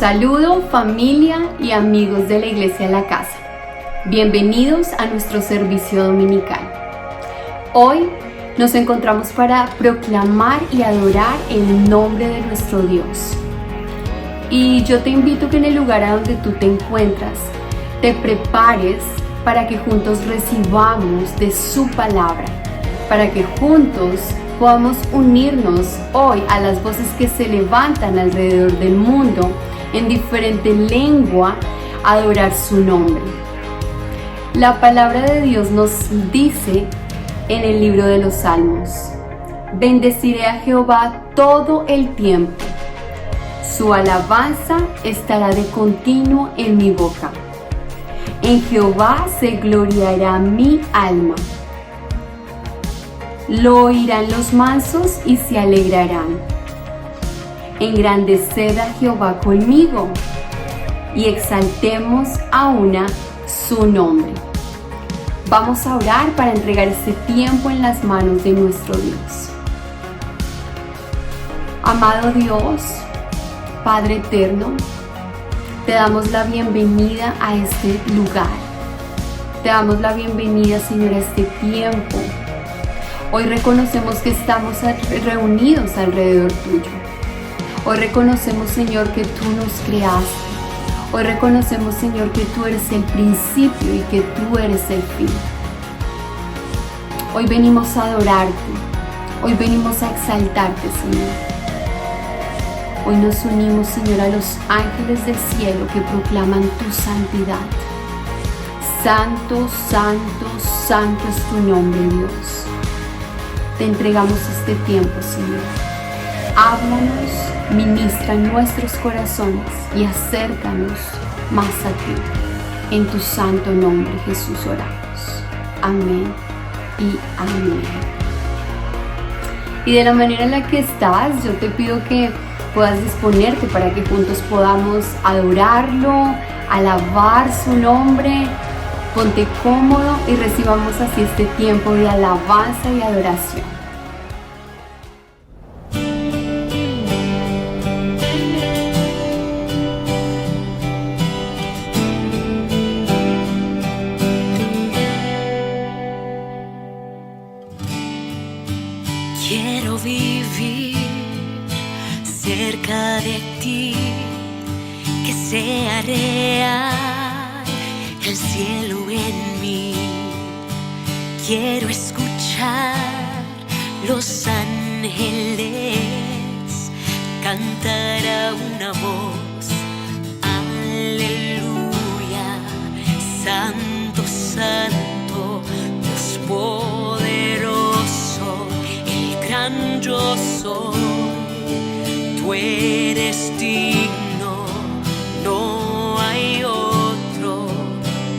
saludo, familia y amigos de la Iglesia La Casa. Bienvenidos a nuestro servicio dominical. Hoy nos encontramos para proclamar y adorar el nombre de nuestro Dios. Y yo te invito que en el lugar a donde tú te encuentras, te prepares para que juntos recibamos de su palabra, para que juntos podamos unirnos hoy a las voces que se levantan alrededor del mundo en diferente lengua a adorar su nombre. La palabra de Dios nos dice en el libro de los Salmos: bendeciré a Jehová todo el tiempo, su alabanza estará de continuo en mi boca. En Jehová se gloriará mi alma. Lo oirán los mansos y se alegrarán. Engrandeced a Jehová conmigo y exaltemos aún su nombre. Vamos a orar para entregar este tiempo en las manos de nuestro Dios. Amado Dios, Padre eterno, te damos la bienvenida a este lugar. Te damos la bienvenida, Señor, a este tiempo. Hoy reconocemos que estamos reunidos alrededor tuyo. Hoy reconocemos, Señor, que tú nos creaste. Hoy reconocemos, Señor, que tú eres el principio y que tú eres el fin. Hoy venimos a adorarte. Hoy venimos a exaltarte, Señor. Hoy nos unimos, Señor, a los ángeles del cielo que proclaman tu santidad. Santo, santo, santo es tu nombre, Dios. Te entregamos este tiempo, Señor. Háblanos, ministra nuestros corazones y acércanos más a ti. En tu santo nombre, Jesús, oramos. Amén y amén. Y de la manera en la que estás, yo te pido que puedas disponerte para que juntos podamos adorarlo, alabar su nombre. Ponte cómodo y recibamos así este tiempo de alabanza y adoración. Quiero vivir cerca de ti, que sea real el cielo en mí. Quiero escuchar los ángeles cantar a una voz: aleluya, santo, santo, Dios poderoso, el gran yo soy. Tú eres digno, no hay otro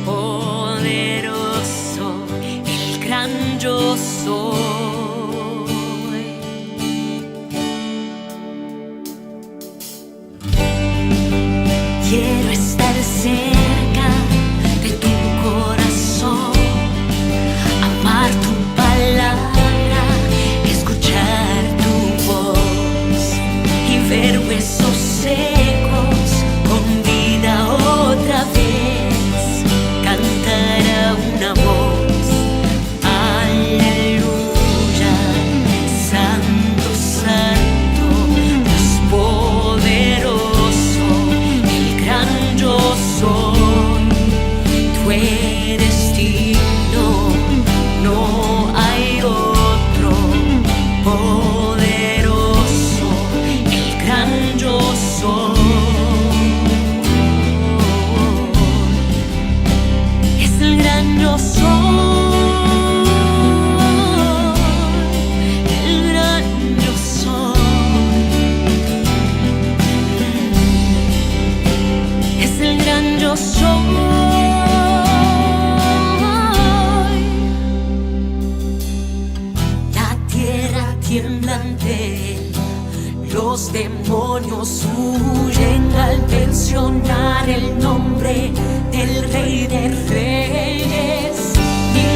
poderoso, el gran yo soy. Quiero estar cerca de tu corazón, amar tu palabra, escuchar tu voz y ver huesos secos con vida otra vez, cantar a una voz: aleluya, santo, santo, Dios poderoso, el gran yo soy. Tú eres digno, no hay otro poderoso, el gran yo soy. Es el gran yo soy, el gran yo soy. Es el gran yo soy. La tierra tiembla ante él, los demonios huyen al mencionar el nombre del Rey de Reyes. Mil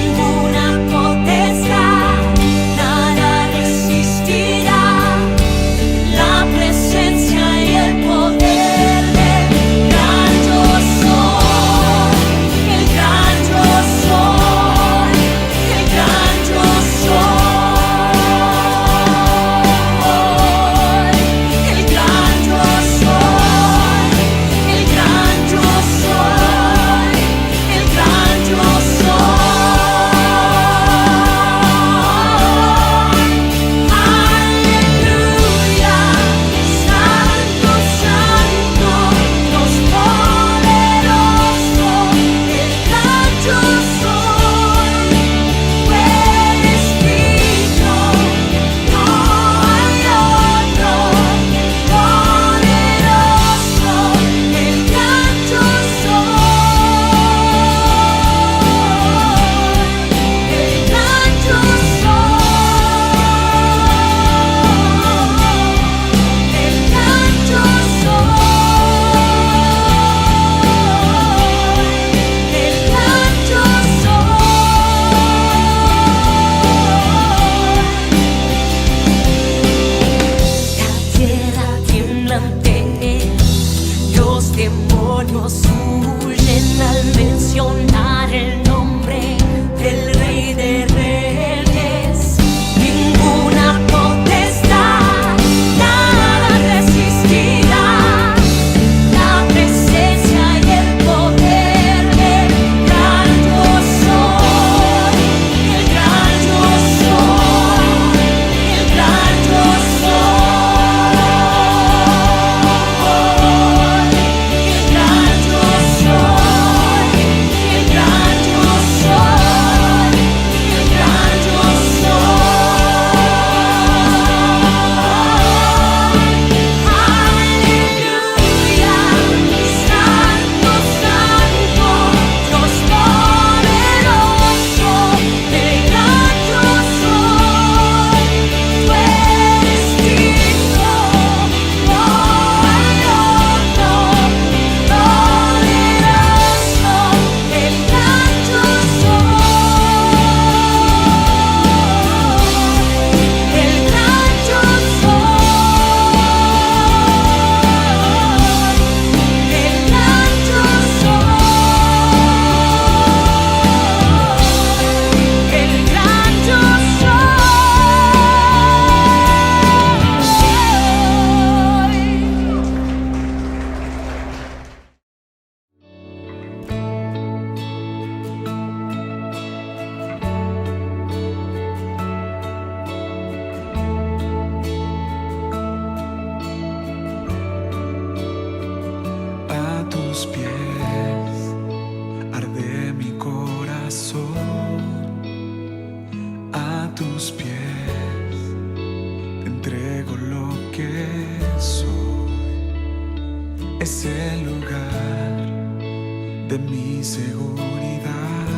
seguridad,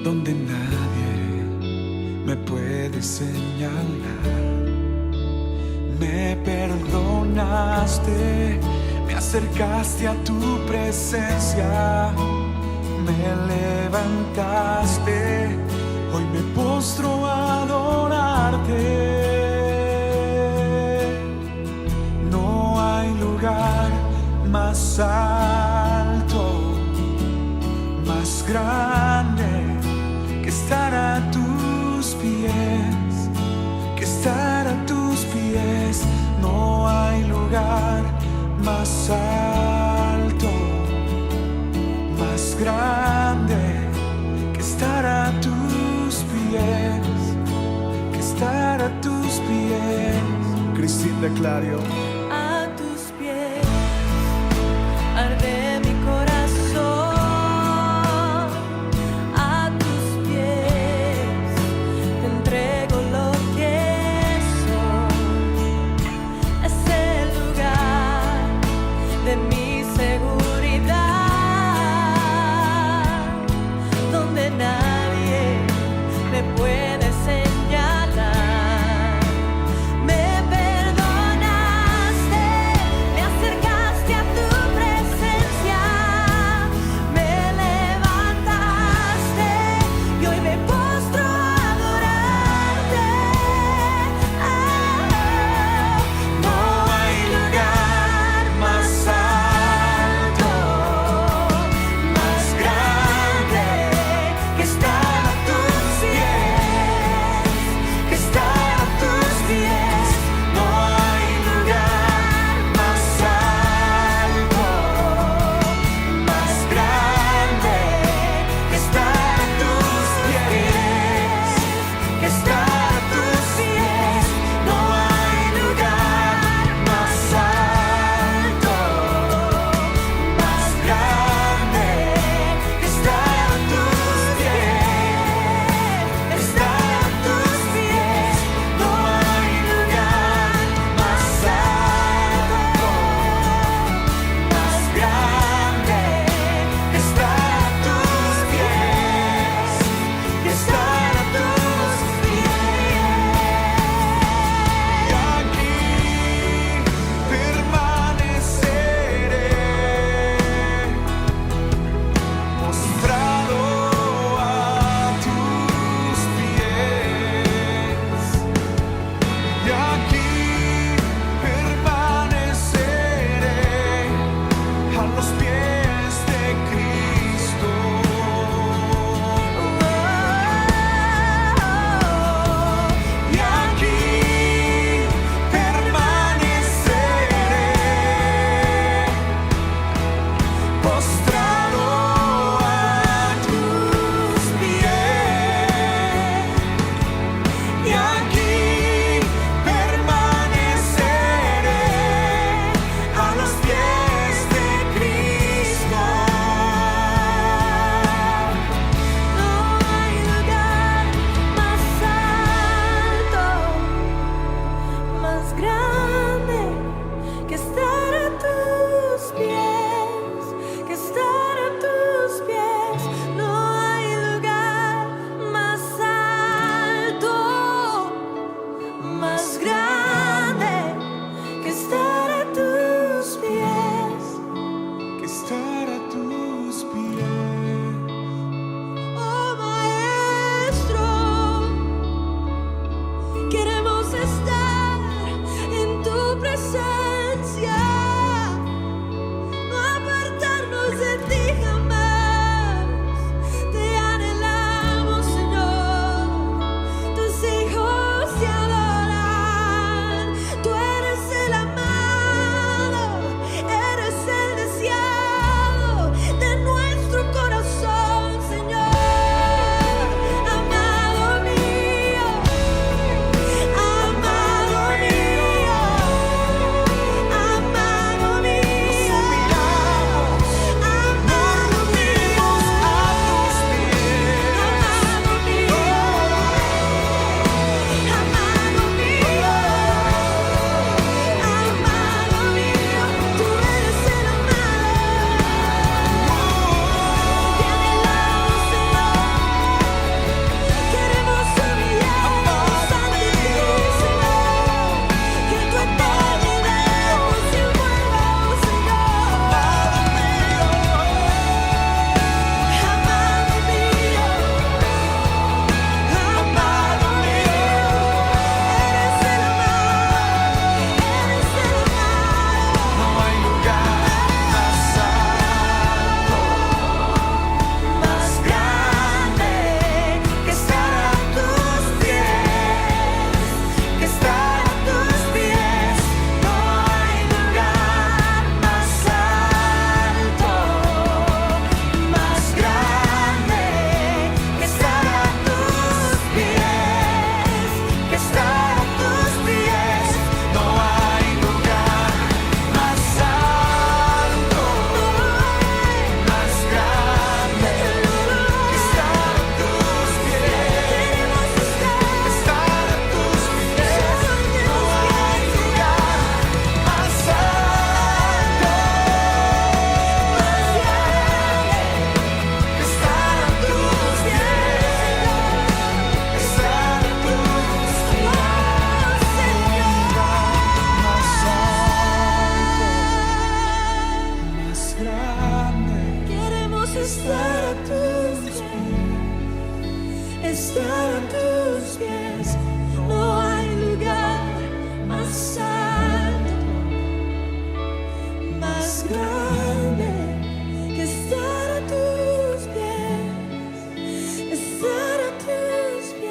donde nadie me puede señalar. Me perdonaste, me acercaste a tu presencia, me levantaste, hoy me postro a adorarte. No hay lugar más alto, más grande que estar a tus pies, que estar a tus pies. No hay lugar más alto, más grande que estar a tus pies, que estar a tus pies. Cristina de Clario. A tus pies arde mi corazón, a tus pies te entrego lo que soy. Es el lugar de mi seguridad, donde nadie me puede señalar. Me perdonaste, estar a tus pies, estar a tus pies. No hay lugar más alto, más grande que estar a tus pies, estar a tus pies.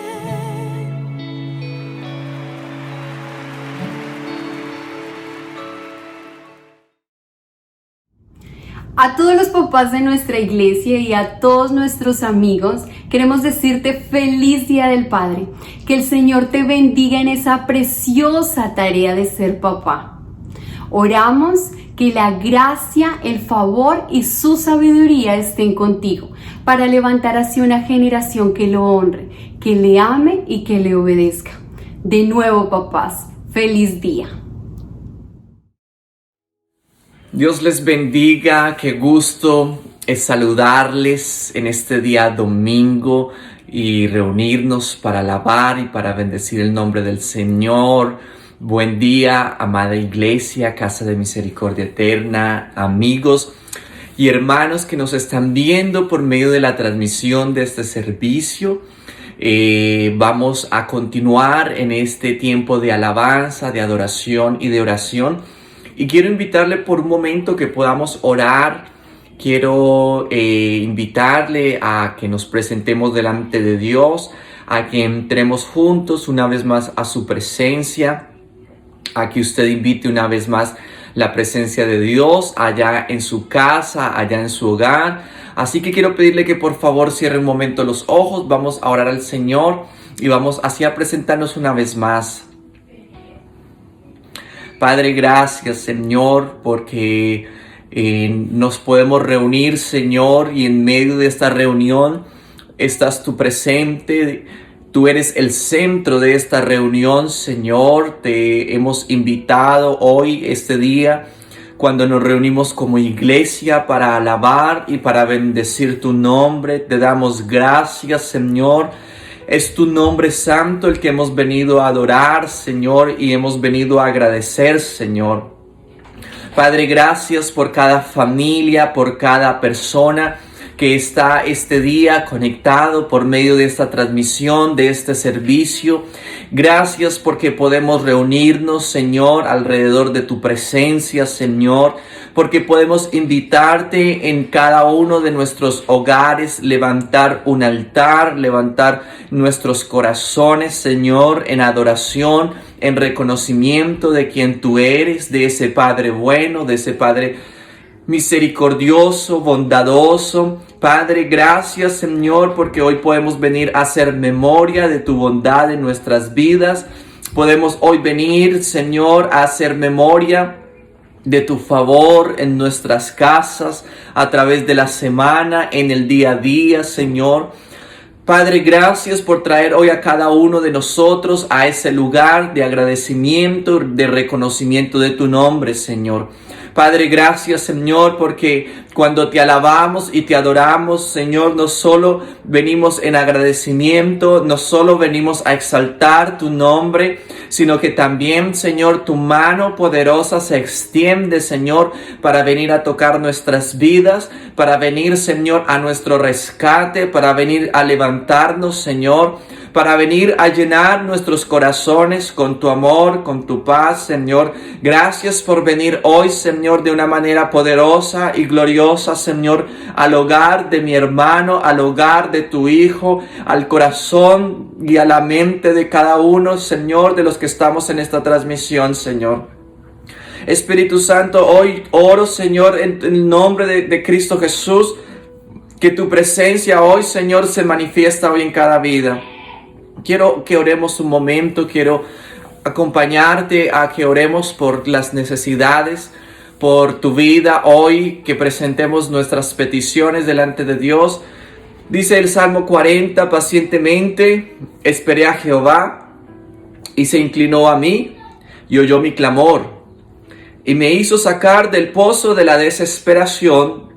A todos los papás de nuestra iglesia y a todos nuestros amigos, queremos decirte feliz Día del Padre. Que el Señor te bendiga en esa preciosa tarea de ser papá. Oramos que la gracia, el favor y su sabiduría estén contigo para levantar así una generación que lo honre, que le ame y que le obedezca. De nuevo, papás, feliz día. Dios les bendiga, qué gusto es saludarles en este día domingo y reunirnos para alabar y para bendecir el nombre del Señor. Buen día, amada iglesia, Casa de Misericordia Eterna, amigos y hermanos que nos están viendo por medio de la transmisión de este servicio. Vamos a continuar en este tiempo de alabanza, de adoración y de oración. Y quiero invitarle por un momento que podamos orar. Quiero invitarle a que nos presentemos delante de Dios, a que entremos juntos una vez más a su presencia, a que usted invite una vez más la presencia de Dios allá en su casa, allá en su hogar. Así que quiero pedirle que por favor cierre un momento los ojos. Vamos a orar al Señor y vamos así a presentarnos una vez más. Padre, gracias, Señor, porque nos podemos reunir, Señor, y en medio de esta reunión estás tú presente. Tú eres el centro de esta reunión, Señor. Te hemos invitado hoy, este día, cuando nos reunimos como iglesia para alabar y para bendecir tu nombre. Te damos gracias, Señor. Es tu nombre santo el que hemos venido a adorar, Señor, y hemos venido a agradecer, Señor. Padre, gracias por cada familia, por cada persona que está este día conectado por medio de esta transmisión, de este servicio. Gracias porque podemos reunirnos, Señor, alrededor de tu presencia, Señor, porque podemos invitarte en cada uno de nuestros hogares, levantar un altar, levantar nuestros corazones, Señor, en adoración, en reconocimiento de quien tú eres, de ese Padre bueno, de ese Padre misericordioso, bondadoso. Padre, gracias, Señor, porque hoy podemos venir a hacer memoria de tu bondad en nuestras vidas. Podemos hoy venir, Señor, a hacer memoria de tu favor en nuestras casas, a través de la semana, en el día a día, Señor. Padre, gracias por traer hoy a cada uno de nosotros a ese lugar de agradecimiento, de reconocimiento de tu nombre, Señor. Padre, gracias, Señor, porque cuando te alabamos y te adoramos, Señor, no solo venimos en agradecimiento, no solo venimos a exaltar tu nombre, sino que también, Señor, tu mano poderosa se extiende, Señor, para venir a tocar nuestras vidas, para venir, Señor, a nuestro rescate, para venir a levantarnos, Señor, para venir a llenar nuestros corazones con tu amor, con tu paz, Señor. Gracias por venir hoy, Señor, de una manera poderosa y gloriosa, Señor, al hogar de mi hermano, al hogar de tu hijo, al corazón y a la mente de cada uno, Señor, de los que estamos en esta transmisión, Señor. Espíritu Santo, hoy oro, Señor, en el nombre de Cristo Jesús, que tu presencia hoy, Señor, se manifiesta hoy en cada vida. Quiero que oremos un momento, quiero acompañarte a que oremos por las necesidades, por tu vida hoy, que presentemos nuestras peticiones delante de Dios. Dice el Salmo 40, pacientemente esperé a Jehová y se inclinó a mí y oyó mi clamor y me hizo sacar del pozo de la desesperación,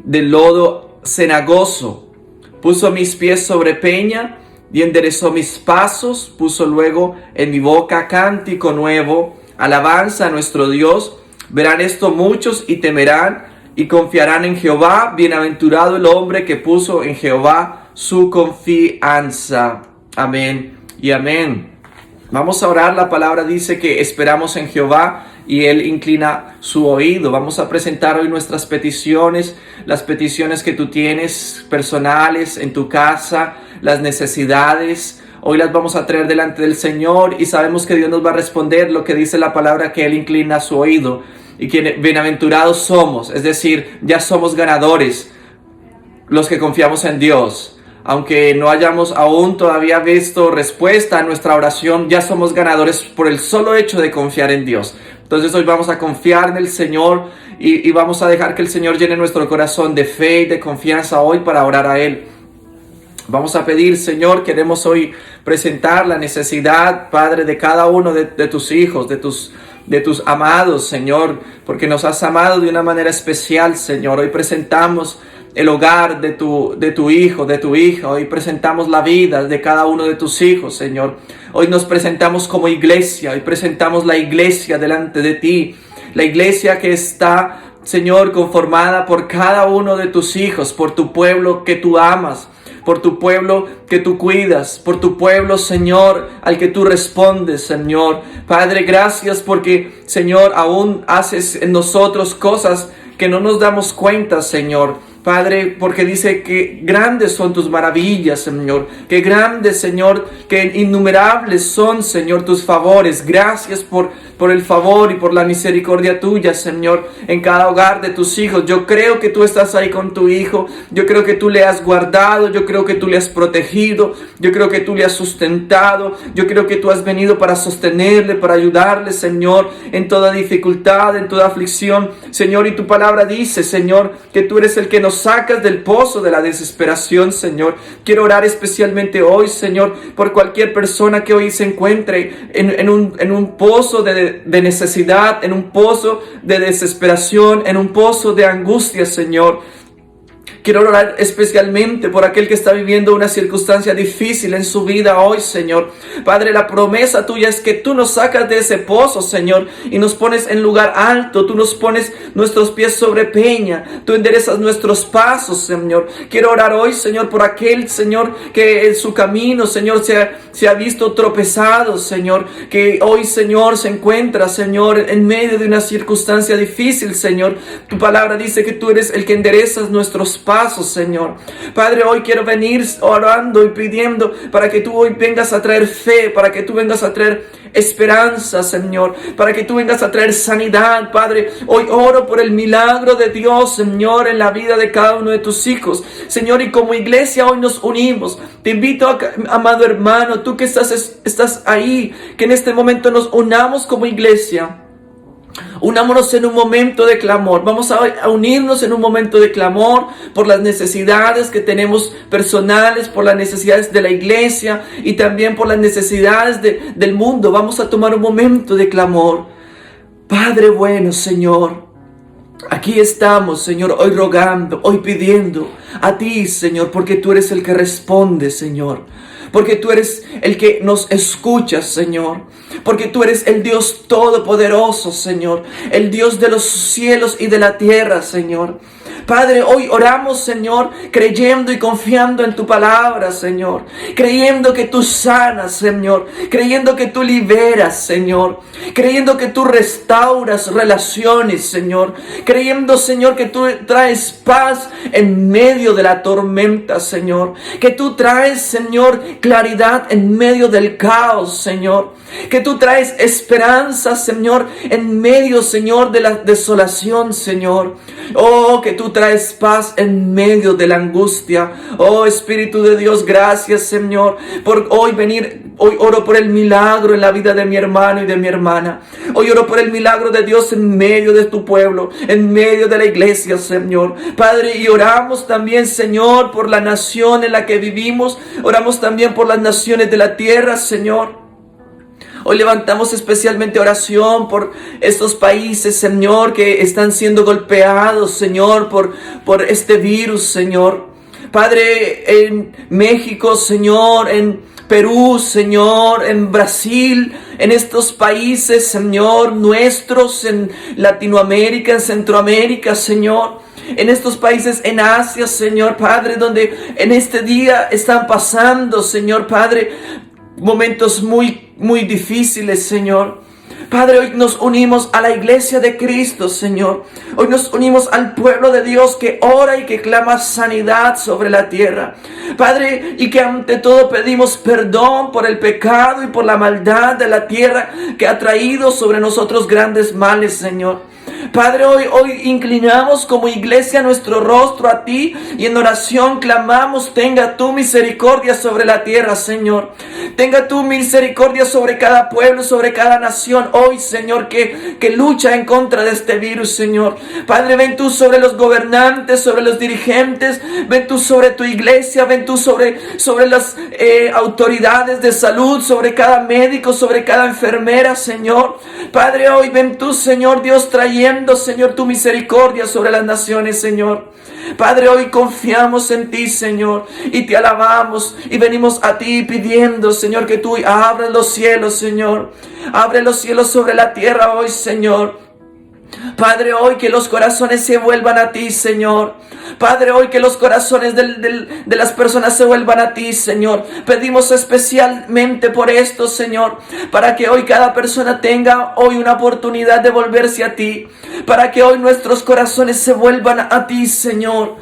del lodo cenagoso. Puso mis pies sobre peña y enderezó mis pasos, puso luego en mi boca cántico nuevo, alabanza a nuestro Dios. Verán esto muchos y temerán y confiarán en Jehová. Bienaventurado el hombre que puso en Jehová su confianza. Amén y amén. Vamos a orar. La palabra dice que esperamos en Jehová y Él inclina su oído. Vamos a presentar hoy nuestras peticiones, las peticiones que tú tienes personales en tu casa, las necesidades. Hoy las vamos a traer delante del Señor y sabemos que Dios nos va a responder lo que dice la palabra, que Él inclina su oído y que bienaventurados somos, es decir, ya somos ganadores los que confiamos en Dios. Aunque no hayamos aún todavía visto respuesta a nuestra oración, ya somos ganadores por el solo hecho de confiar en Dios. Entonces hoy vamos a confiar en el Señor y vamos a dejar que el Señor llene nuestro corazón de fe y de confianza hoy para orar a Él. Vamos a pedir, Señor, queremos hoy presentar la necesidad, Padre, de cada uno de tus hijos, de tus amados, Señor, porque nos has amado de una manera especial, Señor. Hoy presentamos el hogar de tu hijo, de tu hija. Hoy presentamos la vida de cada uno de tus hijos, Señor. Hoy nos presentamos como iglesia. Hoy presentamos la iglesia delante de ti. La iglesia que está, Señor, conformada por cada uno de tus hijos, por tu pueblo que tú amas, por tu pueblo que tú cuidas, por tu pueblo, Señor, al que tú respondes, Señor. Padre, gracias porque, Señor, aún haces en nosotros cosas que no nos damos cuenta, Señor. Padre, porque dice que grandes son tus maravillas, Señor. Que grandes, Señor, que innumerables son, Señor, tus favores. Gracias por el favor y por la misericordia tuya, Señor, en cada hogar de tus hijos. Yo creo que tú estás ahí con tu hijo. Yo creo que tú le has guardado. Yo creo que tú le has protegido. Yo creo que tú le has sustentado. Yo creo que tú has venido para sostenerle, para ayudarle, Señor, en toda dificultad, en toda aflicción. Señor, y tu palabra dice, Señor, que tú eres el que nos sacas del pozo de la desesperación, Señor. Quiero orar especialmente hoy, Señor, por cualquier persona que hoy se encuentre en un pozo de necesidad, en un pozo de desesperación, en un pozo de angustia, Señor. Quiero orar especialmente por aquel que está viviendo una circunstancia difícil en su vida hoy, Señor. Padre, la promesa tuya es que tú nos sacas de ese pozo, Señor, y nos pones en lugar alto. Tú nos pones nuestros pies sobre peña. Tú enderezas nuestros pasos, Señor. Quiero orar hoy, Señor, por aquel, Señor, que en su camino, Señor, se ha visto tropezado, Señor. Que hoy, Señor, se encuentra, Señor, en medio de una circunstancia difícil, Señor. Tu palabra dice que tú eres el que enderezas nuestros pasos, Señor. Padre, hoy quiero venir orando y pidiendo para que tú hoy vengas a traer fe, para que tú vengas a traer esperanza, Señor, para que tú vengas a traer sanidad, Padre. Hoy oro por el milagro de Dios, Señor, en la vida de cada uno de tus hijos, Señor, y como iglesia hoy nos unimos. Te invito, amado hermano, tú que estás ahí, que en este momento nos unamos como iglesia. Unámonos en un momento de clamor. Vamos a unirnos en un momento de clamor por las necesidades que tenemos personales, por las necesidades de la iglesia y también por las necesidades del mundo. Vamos a tomar un momento de clamor. Padre bueno, Señor, aquí estamos, Señor, hoy rogando, hoy pidiendo a ti, Señor, porque tú eres el que responde, Señor. Porque tú eres el que nos escuchas, Señor. Porque tú eres el Dios todopoderoso, Señor. El Dios de los cielos y de la tierra, Señor. Padre, hoy oramos, Señor, creyendo y confiando en tu palabra, Señor. Creyendo que tú sanas, Señor. Creyendo que tú liberas, Señor. Creyendo que tú restauras relaciones, Señor. Creyendo, Señor, que tú traes paz en medio de la tormenta, Señor. Que tú traes, Señor, claridad en medio del caos, Señor. Que tú traes esperanza, Señor, en medio, Señor, de la desolación, Señor. Oh, que tú traes paz en medio de la angustia. Oh, Espíritu de Dios, gracias, Señor, por hoy venir. Hoy oro por el milagro en la vida de mi hermano y de mi hermana. Hoy oro por el milagro de Dios en medio de tu pueblo, en medio de la iglesia, Señor. Padre, y oramos también, Señor, por la nación en la que vivimos. Oramos también por las naciones de la tierra, Señor. Hoy levantamos especialmente oración por estos países, Señor, que están siendo golpeados, Señor, por este virus, Señor. Padre, en México, Señor, en Perú, Señor, en Brasil, en estos países, Señor, nuestros, en Latinoamérica, en Centroamérica, Señor, en estos países en Asia, Señor Padre, donde en este día están pasando, Señor Padre, momentos muy difíciles, Señor. Padre, hoy nos unimos a la iglesia de Cristo, Señor. Hoy nos unimos al pueblo de Dios que ora y que clama sanidad sobre la tierra. Padre, y que ante todo pedimos perdón por el pecado y por la maldad de la tierra que ha traído sobre nosotros grandes males, Señor. Padre, hoy inclinamos como iglesia nuestro rostro a ti y en oración clamamos: tenga tu misericordia sobre la tierra, Señor. Tenga tu misericordia sobre cada pueblo, sobre cada nación hoy, Señor, que lucha en contra de este virus, Señor. Padre, ven tú sobre los gobernantes, sobre los dirigentes, ven tú sobre tu iglesia, ven tú sobre las autoridades de salud, sobre cada médico, sobre cada enfermera, Señor. Padre, hoy ven tú, Señor Dios, trayendo, Señor, tu misericordia sobre las naciones, Señor. Padre, hoy confiamos en ti, Señor, y te alabamos y venimos a ti pidiendo, Señor, que tú abras los cielos, Señor. Abre los cielos sobre la tierra hoy, Señor. Padre, hoy que los corazones se vuelvan a ti, Señor. Padre, hoy que los corazones de las personas se vuelvan a ti, Señor. Pedimos especialmente por esto, Señor, para que hoy cada persona tenga hoy una oportunidad de volverse a ti, para que hoy nuestros corazones se vuelvan a ti, Señor.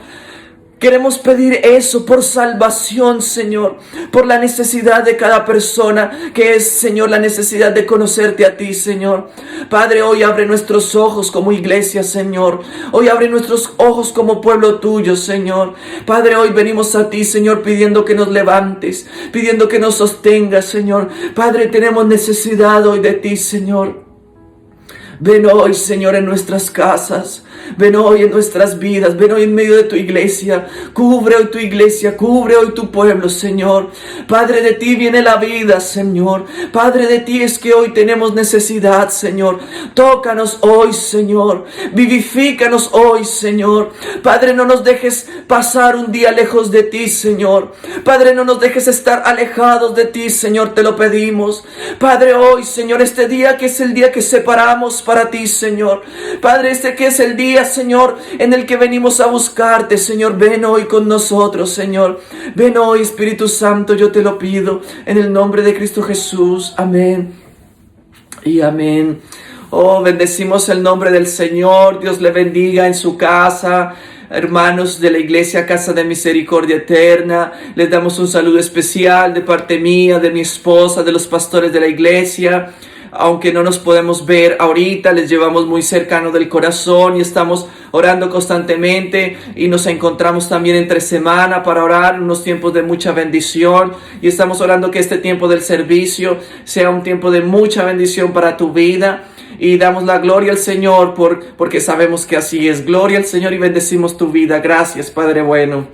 Queremos pedir eso por salvación, Señor, por la necesidad de cada persona, que es, Señor, la necesidad de conocerte a ti, Señor. Padre, hoy abre nuestros ojos como iglesia, Señor. Hoy abre nuestros ojos como pueblo tuyo, Señor. Padre, hoy venimos a ti, Señor, pidiendo que nos levantes, pidiendo que nos sostengas, Señor. Padre, tenemos necesidad hoy de ti, Señor. Ven hoy, Señor, en nuestras casas. Ven hoy en nuestras vidas, ven hoy en medio de tu iglesia. Cubre hoy tu iglesia, cubre hoy tu pueblo, Señor. Padre, de ti viene la vida, Señor. Padre, de ti es que hoy tenemos necesidad, Señor. Tócanos hoy, Señor. Vivifícanos hoy, Señor. Padre, no nos dejes pasar un día lejos de ti, Señor. Padre, no nos dejes estar alejados de ti, Señor, te lo pedimos. Padre, hoy, Señor, este día que es el día que separamos para ti, Señor. Padre, este que es el día, Señor, en el que venimos a buscarte, Señor. Ven hoy con nosotros, Señor. Ven hoy, Espíritu Santo, yo te lo pido en el nombre de Cristo Jesús. Amén y amén. Oh, bendecimos el nombre del Señor. Dios le bendiga en su casa. Hermanos de la iglesia Casa de Misericordia Eterna, les damos un saludo especial de parte mía, de mi esposa, de los pastores de la iglesia. Aunque no nos podemos ver ahorita, les llevamos muy cercano del corazón y estamos orando constantemente, y nos encontramos también entre semana para orar, unos tiempos de mucha bendición, y estamos orando que este tiempo del servicio sea un tiempo de mucha bendición para tu vida, y damos la gloria al Señor porque sabemos que así es. Gloria al Señor y bendecimos tu vida. Gracias, Padre bueno.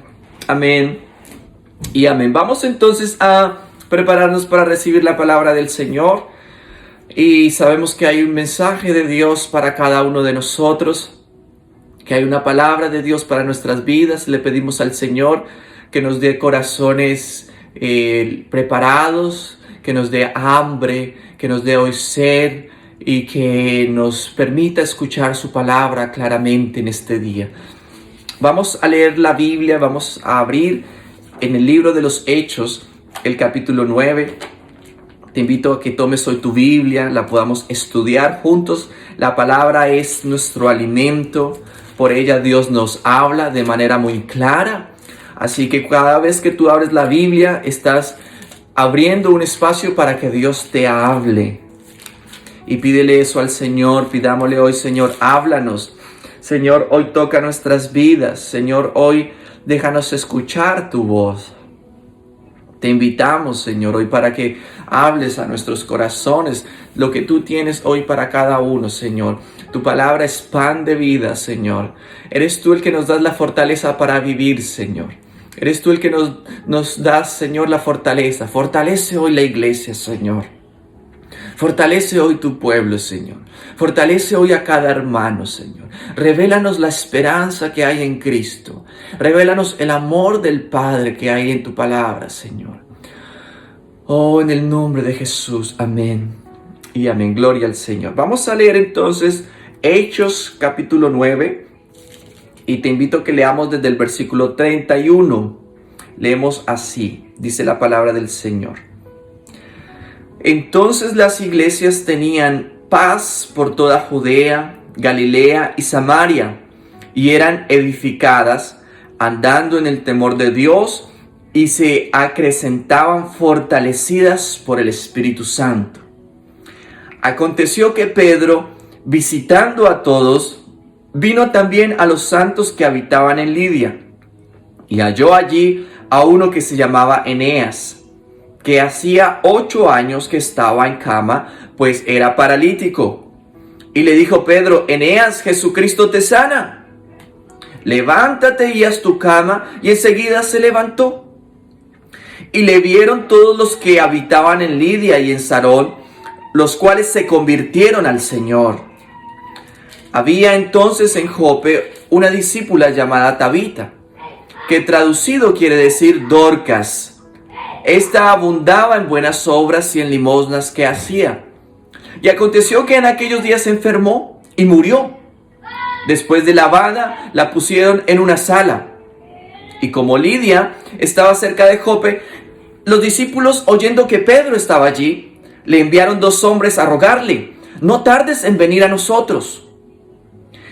Amén y amén. Vamos entonces a prepararnos para recibir la palabra del Señor. Y sabemos que hay un mensaje de Dios para cada uno de nosotros, que hay una palabra de Dios para nuestras vidas. Le pedimos al Señor que nos dé corazones preparados, que nos dé hambre, que nos dé hoy sed y que nos permita escuchar su palabra claramente en este día. Vamos a leer la Biblia, vamos a abrir en el libro de los Hechos, el capítulo 9. Te invito a que tomes hoy tu Biblia, la podamos estudiar juntos. La palabra es nuestro alimento, por ella Dios nos habla de manera muy clara. Así que cada vez que tú abres la Biblia, estás abriendo un espacio para que Dios te hable. Y pídele eso al Señor, pidámosle hoy: Señor, háblanos. Señor, hoy toca nuestras vidas. Señor, hoy déjanos escuchar tu voz. Te invitamos, Señor, hoy para que hables a nuestros corazones lo que tú tienes hoy para cada uno, Señor. Tu palabra es pan de vida, Señor. Eres tú el que nos das la fortaleza para vivir, Señor. Eres tú el que nos das, Señor, la fortaleza. Fortalece hoy la iglesia, Señor. Fortalece hoy tu pueblo, Señor. Fortalece hoy a cada hermano, Señor. Revélanos la esperanza que hay en Cristo. Revélanos el amor del Padre que hay en tu palabra, Señor. Oh, en el nombre de Jesús. Amén y amén. Gloria al Señor. Vamos a leer entonces Hechos capítulo 9 y te invito a que leamos desde el versículo 31. Leemos así, dice la palabra del Señor. Entonces las iglesias tenían paz por toda Judea, Galilea y Samaria, y eran edificadas, andando en el temor de Dios, y se acrecentaban fortalecidas por el Espíritu Santo. Aconteció que Pedro, visitando a todos, vino también a los santos que habitaban en Lidia, y halló allí a uno que se llamaba Eneas, que hacía 8 años que estaba en cama, pues era paralítico. Y le dijo Pedro: Eneas, Jesucristo te sana. Levántate y haz tu cama. Y enseguida se levantó. Y le vieron todos los que habitaban en Lidia y en Sarón, los cuales se convirtieron al Señor. Había entonces en Jope una discípula llamada Tabita, que traducido quiere decir Dorcas. Esta abundaba en buenas obras y en limosnas que hacía. Y aconteció que en aquellos días se enfermó y murió. Después de lavada, la pusieron en una sala. Y como Lidia estaba cerca de Jope, los discípulos, oyendo que Pedro estaba allí, le enviaron 2 hombres a rogarle: no tardes en venir a nosotros.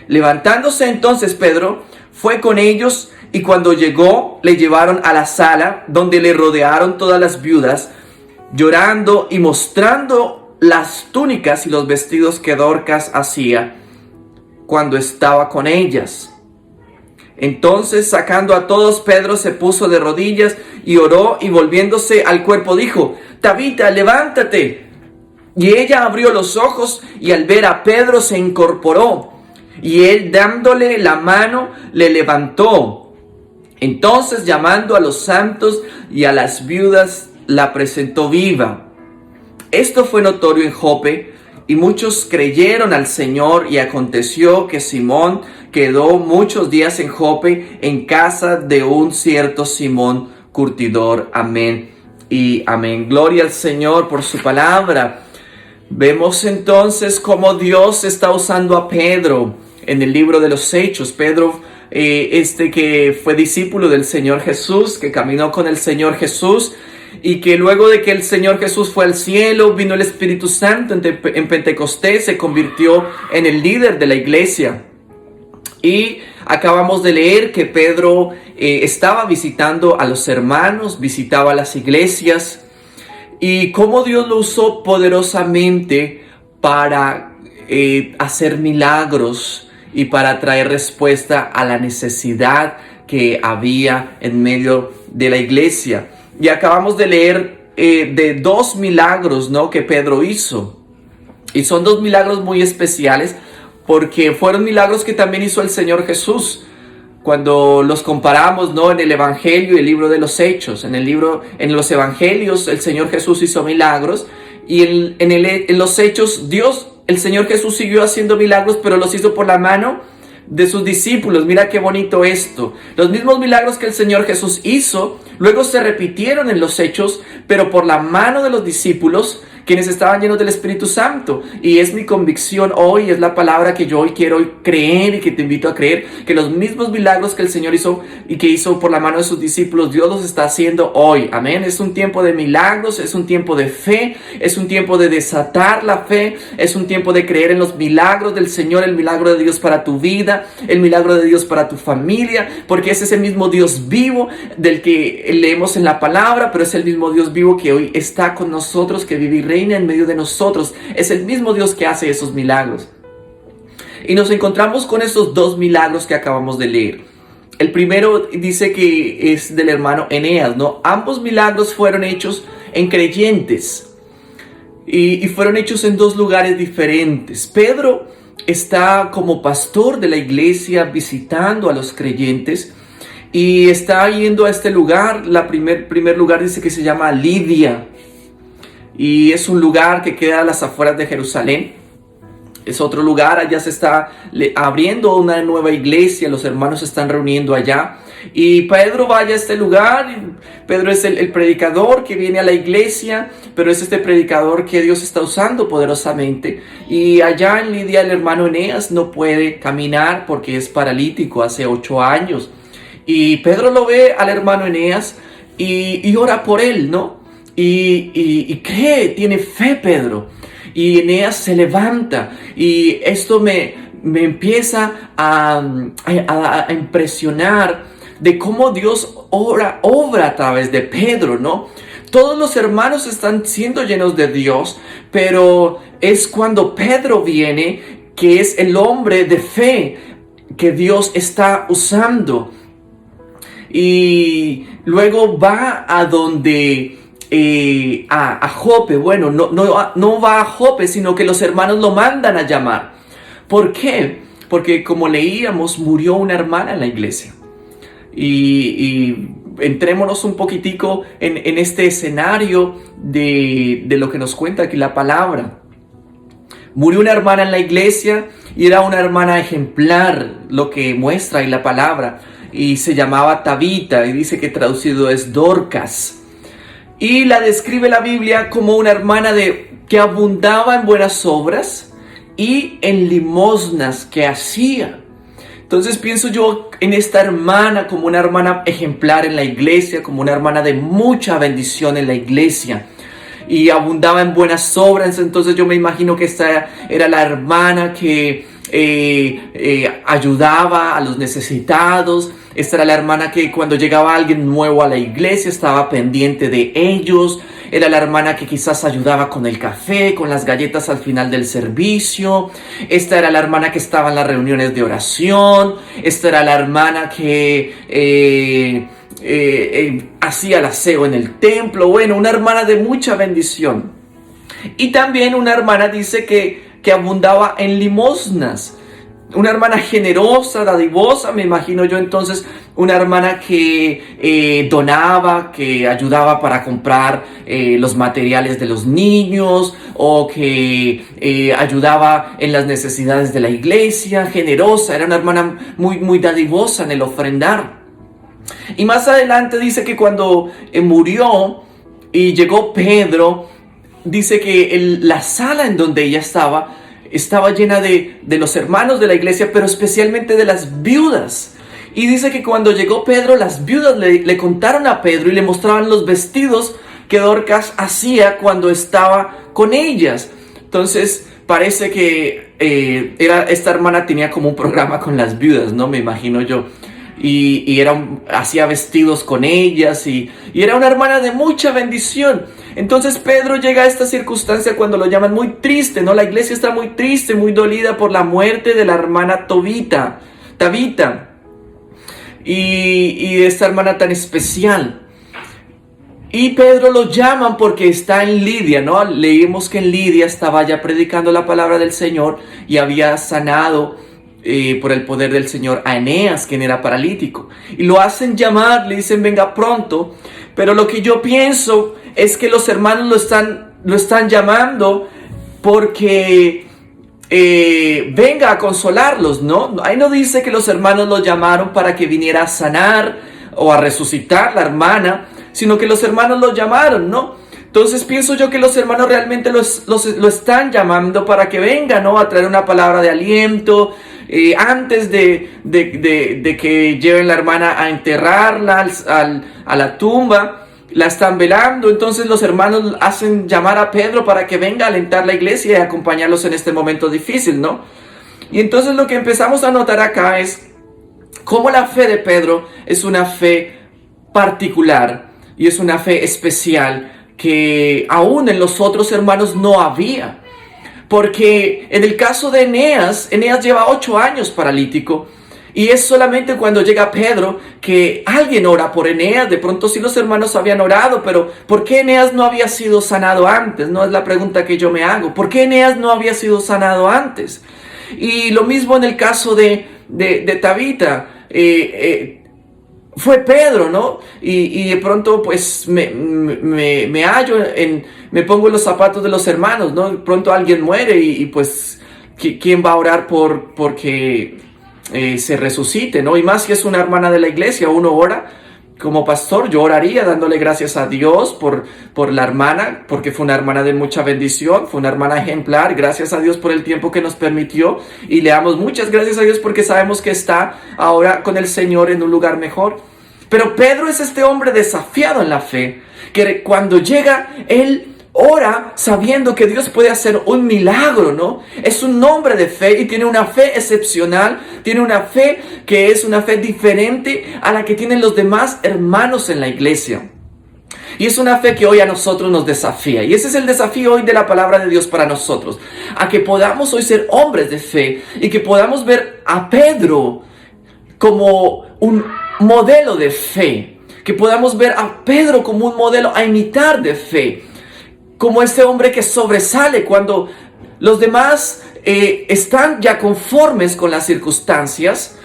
Levantándose entonces Pedro, fue con ellos, y cuando llegó, le llevaron a la sala, donde le rodearon todas las viudas, llorando y mostrando las túnicas y los vestidos que Dorcas hacía cuando estaba con ellas. Entonces, sacando a todos, Pedro se puso de rodillas y oró, y volviéndose al cuerpo dijo: Tabita, levántate. Y ella abrió los ojos, y al ver a Pedro se incorporó, y él, dándole la mano, le levantó. Entonces, llamando a los santos y a las viudas, la presentó viva. Esto fue notorio en Jope, y muchos creyeron al Señor. Y aconteció que Simón quedó muchos días en Jope, en casa de un cierto Simón curtidor. Amén y amén. Gloria al Señor por su palabra. Vemos entonces cómo Dios está usando a Pedro en el libro de los Hechos. Pedro, que fue discípulo del Señor Jesús, que caminó con el Señor Jesús, y que luego de que el Señor Jesús fue al cielo, vino el Espíritu Santo en Pentecostés, se convirtió en el líder de la iglesia. Y acabamos de leer que Pedro estaba visitando a los hermanos, visitaba las iglesias, y cómo Dios lo usó poderosamente para hacer milagros y para traer respuesta a la necesidad que había en medio de la iglesia. Y acabamos de leer de 2 milagros, ¿no?, que Pedro hizo. Y son 2 milagros muy especiales, porque fueron milagros que también hizo el Señor Jesús. Cuando los comparamos, ¿no?, en el Evangelio y el libro de los Hechos. En los Evangelios el Señor Jesús hizo milagros, y en los Hechos el Señor Jesús siguió haciendo milagros, pero los hizo por la mano de sus discípulos. Mira qué bonito esto. Los mismos milagros que el Señor Jesús hizo, luego se repitieron en los Hechos, pero por la mano de los discípulos, quienes estaban llenos del Espíritu Santo. Y es mi convicción hoy, es la palabra que yo hoy quiero creer y que te invito a creer, que los mismos milagros que el Señor hizo y que hizo por la mano de sus discípulos, Dios los está haciendo hoy. Amén. Es un tiempo de milagros, es un tiempo de fe, es un tiempo de desatar la fe, es un tiempo de creer en los milagros del Señor, el milagro de Dios para tu vida, el milagro de Dios para tu familia, porque ese es el mismo Dios vivo del que leemos en la palabra, pero es el mismo Dios vivo que hoy está con nosotros, que vive y reina en medio de nosotros. Es el mismo Dios que hace esos milagros. Y nos encontramos con esos 2 milagros que acabamos de leer. El primero dice que es del hermano Eneas, ¿no? Ambos milagros fueron hechos en creyentes y fueron hechos en 2 lugares diferentes. Pedro está como pastor de la iglesia visitando a los creyentes y está yendo a este lugar. Primer lugar dice que se llama Lidia. Y es un lugar que queda a las afueras de Jerusalén. Es otro lugar, allá se está abriendo una nueva iglesia, los hermanos se están reuniendo allá. Y Pedro vaya a este lugar. Pedro es el predicador que viene a la iglesia, pero es este predicador que Dios está usando poderosamente. Y allá en Lidia el hermano Eneas no puede caminar porque es paralítico hace 8 años. Y Pedro lo ve al hermano Eneas y ora por él, ¿no? Y cree, tiene fe Pedro. Y Eneas se levanta y esto me empieza a impresionar de cómo Dios obra a través de Pedro, ¿no? Todos los hermanos están siendo llenos de Dios, pero es cuando Pedro viene, que es el hombre de fe que Dios está usando. Y luego va a donde... a Jope. Bueno, no va a Jope, sino que los hermanos lo mandan a llamar. ¿Por qué? Porque como leíamos, murió una hermana en la iglesia. Y entrémonos un poquitico en este escenario de lo que nos cuenta aquí la palabra. Murió una hermana en la iglesia y era una hermana ejemplar, lo que muestra ahí la palabra. Y se llamaba Tabita, y dice que traducido es Dorcas. Y la describe la Biblia como una hermana que abundaba en buenas obras y en limosnas que hacía. Entonces pienso yo en esta hermana como una hermana ejemplar en la iglesia, como una hermana de mucha bendición en la iglesia. Y abundaba en buenas obras. Entonces yo me imagino que esta era la hermana que ayudaba a los necesitados. Esta era la hermana que cuando llegaba alguien nuevo a la iglesia estaba pendiente de ellos. Era la hermana que quizás ayudaba con el café, con las galletas al final del servicio. Esta era la hermana que estaba en las reuniones de oración. Esta era la hermana que hacía el aseo en el templo. Bueno, una hermana de mucha bendición. Y también una hermana dice que abundaba en limosnas. Una hermana generosa, dadivosa, me imagino yo entonces, una hermana que donaba, que ayudaba para comprar los materiales de los niños, o que ayudaba en las necesidades de la iglesia, generosa, era una hermana muy, muy dadivosa en el ofrendar. Y más adelante dice que cuando murió y llegó Pedro, dice que la sala en donde ella estaba llena de los hermanos de la iglesia, pero especialmente de las viudas. Y dice que cuando llegó Pedro, las viudas le contaron a Pedro y le mostraban los vestidos que Dorcas hacía cuando estaba con ellas. Entonces parece que esta hermana tenía como un programa con las viudas, ¿no? Me imagino yo. Y hacía vestidos con ellas y era una hermana de mucha bendición. Entonces Pedro llega a esta circunstancia cuando lo llaman muy triste, ¿no? La iglesia está muy triste, muy dolida por la muerte de la hermana Tabita. Y esta hermana tan especial. Y Pedro lo llaman porque está en Lidia, ¿no? Leímos que en Lidia estaba ya predicando la palabra del Señor y había sanado por el poder del Señor a Eneas, quien era paralítico. Y lo hacen llamar, le dicen venga pronto. Pero lo que yo pienso es que los hermanos lo están llamando porque venga a consolarlos, ¿no? Ahí no dice que los hermanos lo llamaron para que viniera a sanar o a resucitar la hermana, sino que los hermanos lo llamaron, ¿no? Entonces pienso yo que los hermanos realmente lo están llamando para que venga, ¿no? A traer una palabra de aliento. Antes de que lleven la hermana a enterrarla a la tumba, la están velando. Entonces los hermanos hacen llamar a Pedro para que venga a alentar la iglesia y acompañarlos en este momento difícil, ¿no? Y entonces lo que empezamos a notar acá es cómo la fe de Pedro es una fe particular y es una fe especial que aún en los otros hermanos no había. Porque en el caso de Eneas lleva 8 años paralítico. Y es solamente cuando llega Pedro que alguien ora por Eneas. De pronto sí los hermanos habían orado, pero ¿por qué Eneas no había sido sanado antes? No es la pregunta que yo me hago. ¿Por qué Eneas no había sido sanado antes? Y lo mismo en el caso de Tabita. Fue Pedro, ¿no? Y de pronto pues me hallo me pongo en los zapatos de los hermanos, ¿no? De pronto alguien muere y pues ¿quién va a orar porque se resucite, ¿no? Y más si es una hermana de la iglesia, uno ora. Como pastor, yo oraría dándole gracias a Dios por la hermana, porque fue una hermana de mucha bendición, fue una hermana ejemplar. Gracias a Dios por el tiempo que nos permitió y le damos muchas gracias a Dios porque sabemos que está ahora con el Señor en un lugar mejor. Pero Pedro es este hombre desafiado en la fe, que cuando llega, él ora sabiendo que Dios puede hacer un milagro, ¿no? Es un hombre de fe y tiene una fe excepcional, tiene una fe que es una fe diferente a la que tienen los demás hermanos en la iglesia. Y es una fe que hoy a nosotros nos desafía. Y ese es el desafío hoy de la palabra de Dios para nosotros. A que podamos hoy ser hombres de fe y que podamos ver a Pedro como un modelo de fe. Que podamos ver a Pedro como un modelo a imitar de fe. Como ese hombre que sobresale cuando los demás están ya conformes con las circunstancias,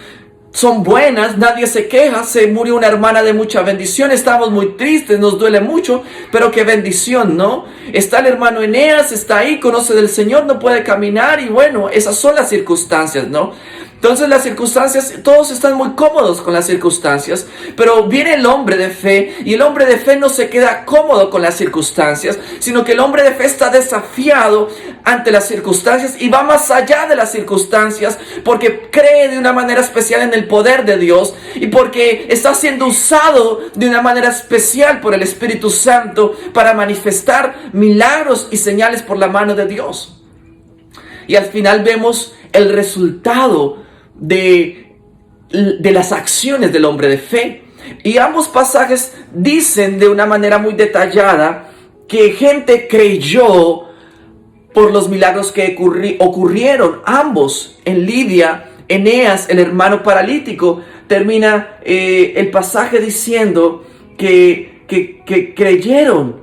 son buenas, nadie se queja, se murió una hermana de mucha bendición, estamos muy tristes, nos duele mucho, pero qué bendición, ¿no? Está el hermano Eneas, está ahí, conoce del Señor, no puede caminar y bueno, esas son las circunstancias, ¿no? Entonces las circunstancias, todos están muy cómodos con las circunstancias, pero viene el hombre de fe y el hombre de fe no se queda cómodo con las circunstancias, sino que el hombre de fe está desafiado ante las circunstancias y va más allá de las circunstancias porque cree de una manera especial en el poder de Dios y porque está siendo usado de una manera especial por el Espíritu Santo para manifestar milagros y señales por la mano de Dios. Y al final vemos el resultado de las acciones del hombre de fe. Y ambos pasajes dicen de una manera muy detallada que gente creyó por los milagros que ocurrieron. Ambos en Lidia, Eneas, el hermano paralítico, termina el pasaje diciendo que creyeron.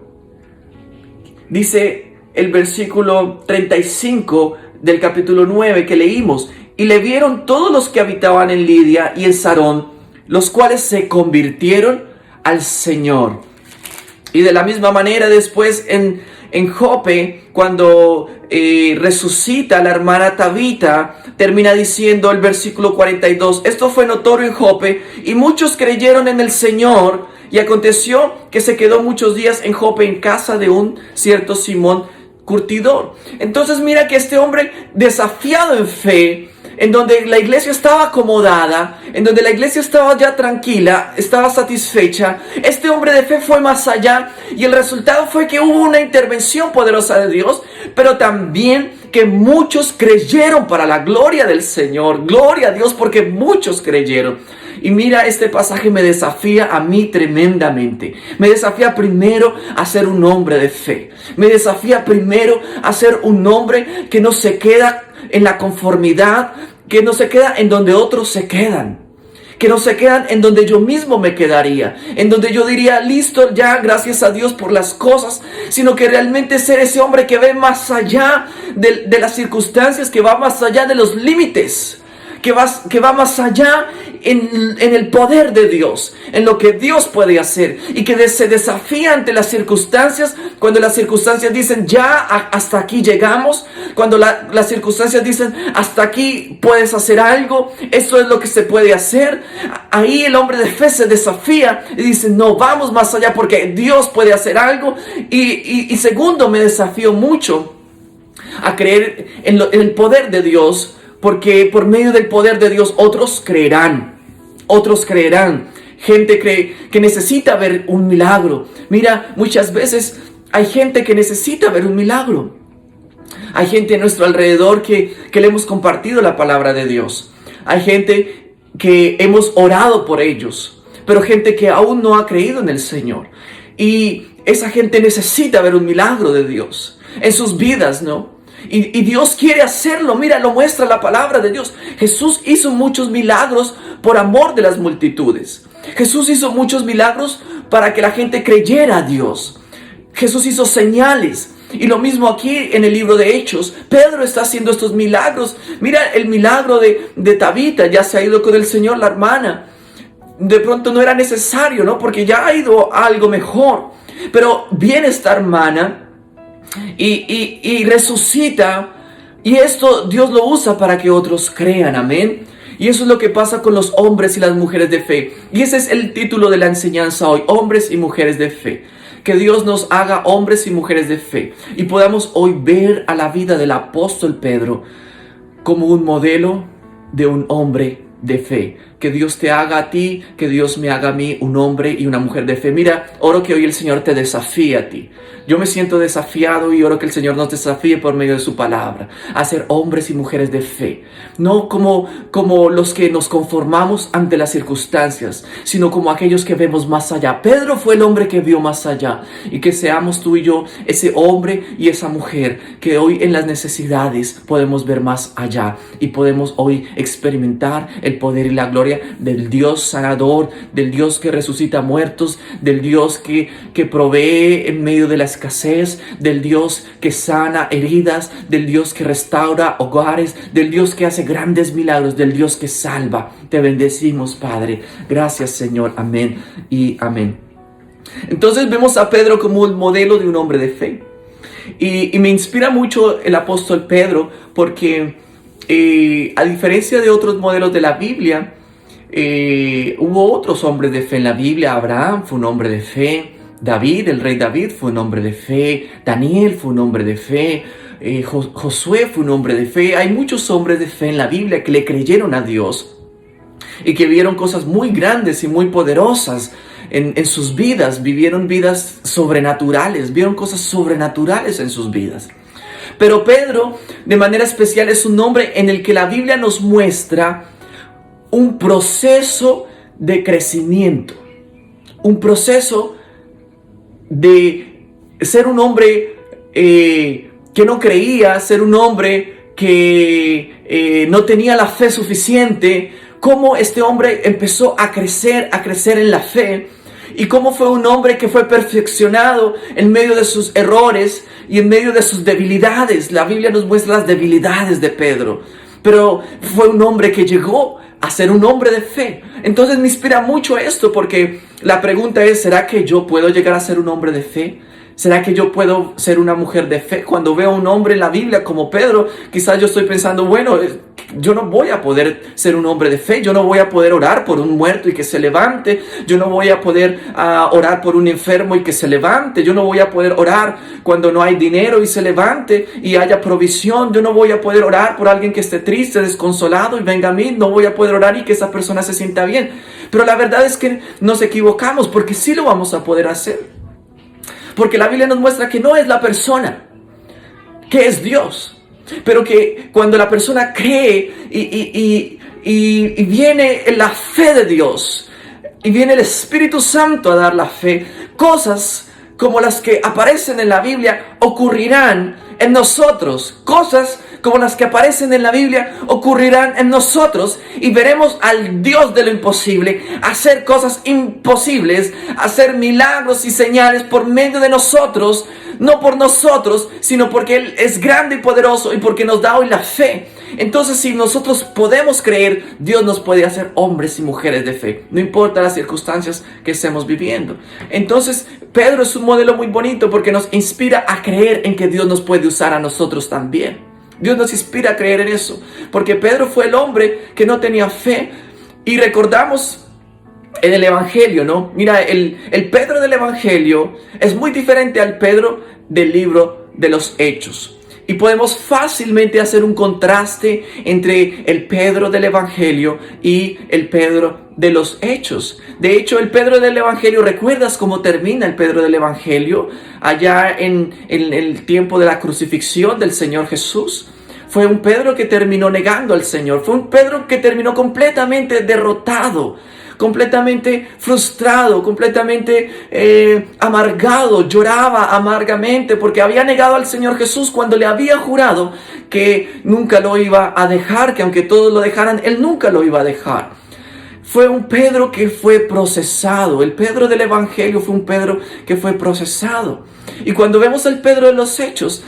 Dice el versículo 35 del capítulo 9 que leímos: y le vieron todos los que habitaban en Lidia y en Sarón, los cuales se convirtieron al Señor. Y de la misma manera después en Jope, cuando resucita la hermana Tabita, termina diciendo el versículo 42, esto fue notorio en Jope, y muchos creyeron en el Señor, y aconteció que se quedó muchos días en Jope en casa de un cierto Simón curtidor. Entonces mira que este hombre desafiado en fe, en donde la iglesia estaba acomodada, en donde la iglesia estaba ya tranquila, estaba satisfecha, este hombre de fe fue más allá y el resultado fue que hubo una intervención poderosa de Dios, pero también que muchos creyeron para la gloria del Señor. Gloria a Dios porque muchos creyeron. Y mira, este pasaje me desafía a mí tremendamente. Me desafía primero a ser un hombre de fe. Me desafía primero a ser un hombre que no se queda en la conformidad, que no se queda en donde otros se quedan, que no se quedan en donde yo mismo me quedaría, en donde yo diría, listo, ya, gracias a Dios por las cosas, sino que realmente ser ese hombre que ve más allá de las circunstancias, que va más allá de los límites, que va más allá en el poder de Dios, en lo que Dios puede hacer, y que se desafía ante las circunstancias, cuando las circunstancias dicen ya hasta aquí llegamos, cuando las circunstancias dicen hasta aquí puedes hacer algo, esto es lo que se puede hacer. Ahí el hombre de fe se desafía y dice, no, vamos más allá porque Dios puede hacer algo. Y segundo, me desafío mucho a creer en el poder de Dios, porque por medio del poder de Dios otros creerán. Gente que necesita ver un milagro. Mira, muchas veces hay gente que necesita ver un milagro. Hay gente a nuestro alrededor que le hemos compartido la palabra de Dios. Hay gente que hemos orado por ellos, pero gente que aún no ha creído en el Señor. Y esa gente necesita ver un milagro de Dios en sus vidas, ¿no? Y Dios quiere hacerlo. Mira, lo muestra la palabra de Dios. Jesús hizo muchos milagros por amor de las multitudes. Jesús hizo muchos milagros para que la gente creyera a Dios. Jesús hizo señales. Y lo mismo aquí en el libro de Hechos. Pedro está haciendo estos milagros. Mira el milagro de Tabita. Ya se ha ido con el Señor la hermana. De pronto no era necesario, ¿no? Porque ya ha ido a algo mejor. Pero viene esta hermana y resucita, y esto Dios lo usa para que otros crean, amén. Y eso es lo que pasa con los hombres y las mujeres de fe. Y ese es el título de la enseñanza hoy, hombres y mujeres de fe. Que Dios nos haga hombres y mujeres de fe y podamos hoy ver a la vida del apóstol Pedro como un modelo de un hombre de fe. Que Dios te haga a ti, que Dios me haga a mí un hombre y una mujer de fe. Mira, oro que hoy el Señor te desafíe a ti. Yo me siento desafiado y oro que el Señor nos desafíe por medio de su palabra a ser hombres y mujeres de fe. No como los que nos conformamos ante las circunstancias, sino como aquellos que vemos más allá. Pedro fue el hombre que vio más allá. Y que seamos tú y yo ese hombre y esa mujer que hoy en las necesidades podemos ver más allá. Y podemos hoy experimentar el poder y la gloria del Dios sanador, del Dios que resucita muertos, del Dios que provee en medio de la escasez, del Dios que sana heridas, del Dios que restaura hogares, del Dios que hace grandes milagros, del Dios que salva. Te bendecimos, Padre. Gracias, Señor. Amén y amén. Entonces vemos a Pedro como un modelo de un hombre de fe. Y me inspira mucho el apóstol Pedro porque a diferencia de otros modelos de la Biblia, hubo otros hombres de fe en la Biblia. Abraham fue un hombre de fe. David, el rey David, fue un hombre de fe. Daniel fue un hombre de fe. Josué fue un hombre de fe. Hay muchos hombres de fe en la Biblia que le creyeron a Dios y que vieron cosas muy grandes y muy poderosas en sus vidas. Vivieron vidas sobrenaturales, vieron cosas sobrenaturales en sus vidas. Pero Pedro, de manera especial, es un hombre en el que la Biblia nos muestra un proceso de crecimiento, un proceso de ser un hombre que no creía, ser un hombre que no tenía la fe suficiente, cómo este hombre empezó a crecer en la fe, y cómo fue un hombre que fue perfeccionado en medio de sus errores y en medio de sus debilidades. La Biblia nos muestra las debilidades de Pedro, pero fue un hombre que llegó a ser un hombre de fe. Entonces me inspira mucho esto, porque la pregunta es, ¿será que yo puedo llegar a ser un hombre de fe? ¿Será que yo puedo ser una mujer de fe? Cuando veo a un hombre en la Biblia como Pedro, quizás yo estoy pensando, bueno, yo no voy a poder ser un hombre de fe. Yo no voy a poder orar por un muerto y que se levante. Yo no voy a poder orar por un enfermo y que se levante. Yo no voy a poder orar cuando no hay dinero y se levante y haya provisión. Yo no voy a poder orar por alguien que esté triste, desconsolado y venga a mí. No voy a poder orar y que esa persona se sienta bien. Pero la verdad es que nos equivocamos, porque sí lo vamos a poder hacer. Porque la Biblia nos muestra que no es la persona, que es Dios. Pero que cuando la persona cree y viene la fe de Dios, y viene el Espíritu Santo a dar la fe, cosas como las que aparecen en la Biblia ocurrirán en nosotros. Cosas como las que aparecen en la Biblia ocurrirán en nosotros, y veremos al Dios de lo imposible hacer cosas imposibles, hacer milagros y señales por medio de nosotros, no por nosotros, sino porque Él es grande y poderoso y porque nos da hoy la fe. Entonces, si nosotros podemos creer, Dios nos puede hacer hombres y mujeres de fe, no importa las circunstancias que estemos viviendo. Entonces, Pedro es un modelo muy bonito porque nos inspira a creer en que Dios nos puede usar a nosotros también. Dios nos inspira a creer en eso, porque Pedro fue el hombre que no tenía fe. Y recordamos en el Evangelio, ¿no? Mira, el Pedro del Evangelio es muy diferente al Pedro del libro de los Hechos. Y podemos fácilmente hacer un contraste entre el Pedro del Evangelio y el Pedro de los Hechos. De hecho, el Pedro del Evangelio, ¿recuerdas cómo termina el Pedro del Evangelio? Allá en el tiempo de la crucifixión del Señor Jesús. Fue un Pedro que terminó negando al Señor. Fue un Pedro que terminó completamente derrotado, completamente frustrado, completamente amargado. Lloraba amargamente porque había negado al Señor Jesús cuando le había jurado que nunca lo iba a dejar, que aunque todos lo dejaran, Él nunca lo iba a dejar. Fue un Pedro que fue procesado. El Pedro del Evangelio fue un Pedro que fue procesado. Y cuando vemos al Pedro de los Hechos,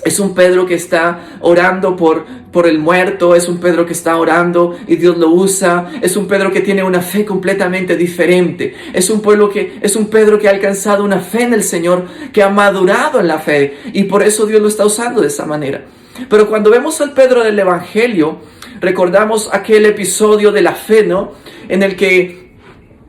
es un Pedro que está orando por el muerto. Es un Pedro que está orando y Dios lo usa. Es un Pedro que tiene una fe completamente diferente. Es un Pedro que ha alcanzado una fe en el Señor, que ha madurado en la fe, y por eso Dios lo está usando de esa manera. Pero cuando vemos al Pedro del Evangelio, recordamos aquel episodio de la fe, ¿no? En el que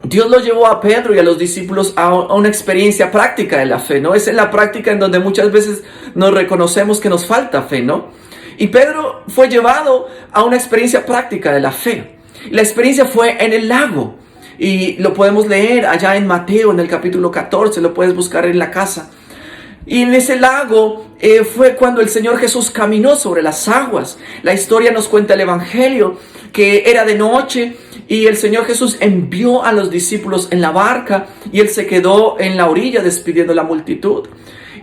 Dios lo llevó a Pedro y a los discípulos a una experiencia práctica de la fe, ¿no? Es en la práctica en donde muchas veces nos reconocemos que nos falta fe, ¿no? Y Pedro fue llevado a una experiencia práctica de la fe. La experiencia fue en el lago. Y lo podemos leer allá en Mateo, en el capítulo 14, lo puedes buscar en la casa. Y en ese lago fue cuando el Señor Jesús caminó sobre las aguas. La historia nos cuenta el Evangelio, que era de noche y el Señor Jesús envió a los discípulos en la barca y Él se quedó en la orilla despidiendo a la multitud.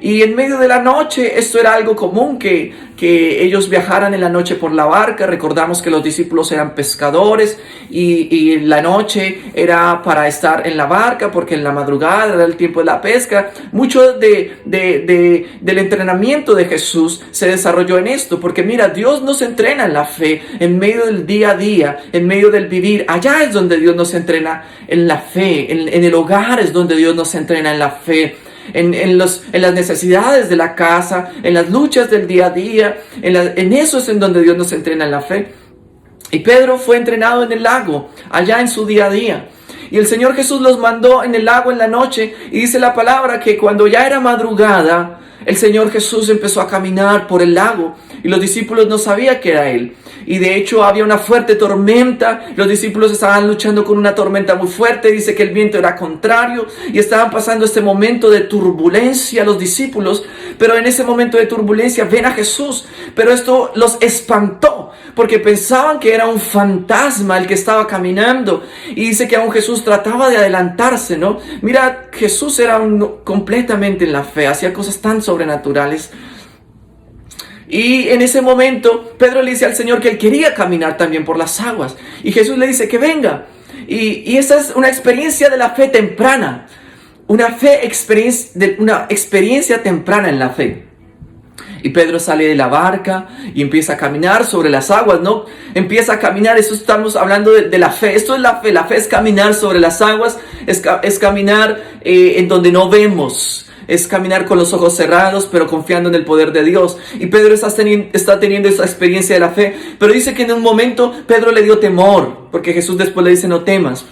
Y en medio de la noche, esto era algo común, que ellos viajaran en la noche por la barca. Recordamos que los discípulos eran pescadores y la noche era para estar en la barca, porque en la madrugada era el tiempo de la pesca. Mucho del entrenamiento de Jesús se desarrolló en esto, porque mira, Dios nos entrena en la fe, en medio del día a día, en medio del vivir. Allá es donde Dios nos entrena en la fe, en el hogar es donde Dios nos entrena en la fe. En las necesidades de la casa, en las luchas del día a día, en eso es en donde Dios nos entrena en la fe. Y Pedro fue entrenado en el lago, allá en su día a día. Y el Señor Jesús los mandó en el lago en la noche, y dice la palabra que cuando ya era madrugada, el Señor Jesús empezó a caminar por el lago, y los discípulos no sabían que era Él. Y de hecho había una fuerte tormenta, los discípulos estaban luchando con una tormenta muy fuerte, dice que el viento era contrario y estaban pasando este momento de turbulencia los discípulos, pero en ese momento de turbulencia ven a Jesús, pero esto los espantó porque pensaban que era un fantasma el que estaba caminando, y dice que aún Jesús trataba de adelantarse, ¿no? Mira, Jesús era completamente en la fe, hacía cosas tan sobrenaturales. Y en ese momento Pedro le dice al Señor que él quería caminar también por las aguas, y Jesús le dice que venga. Y esa es una experiencia de la fe temprana, una experiencia temprana en la fe. Y Pedro sale de la barca y empieza a caminar sobre las aguas, ¿no? Empieza a caminar, eso estamos hablando de la fe. Esto es la fe es caminar sobre las aguas, es caminar en donde no vemos. Es caminar con los ojos cerrados, pero confiando en el poder de Dios. Y Pedro está teniendo esa experiencia de la fe. Pero dice que en un momento Pedro le dio temor, porque Jesús después le dice no temas.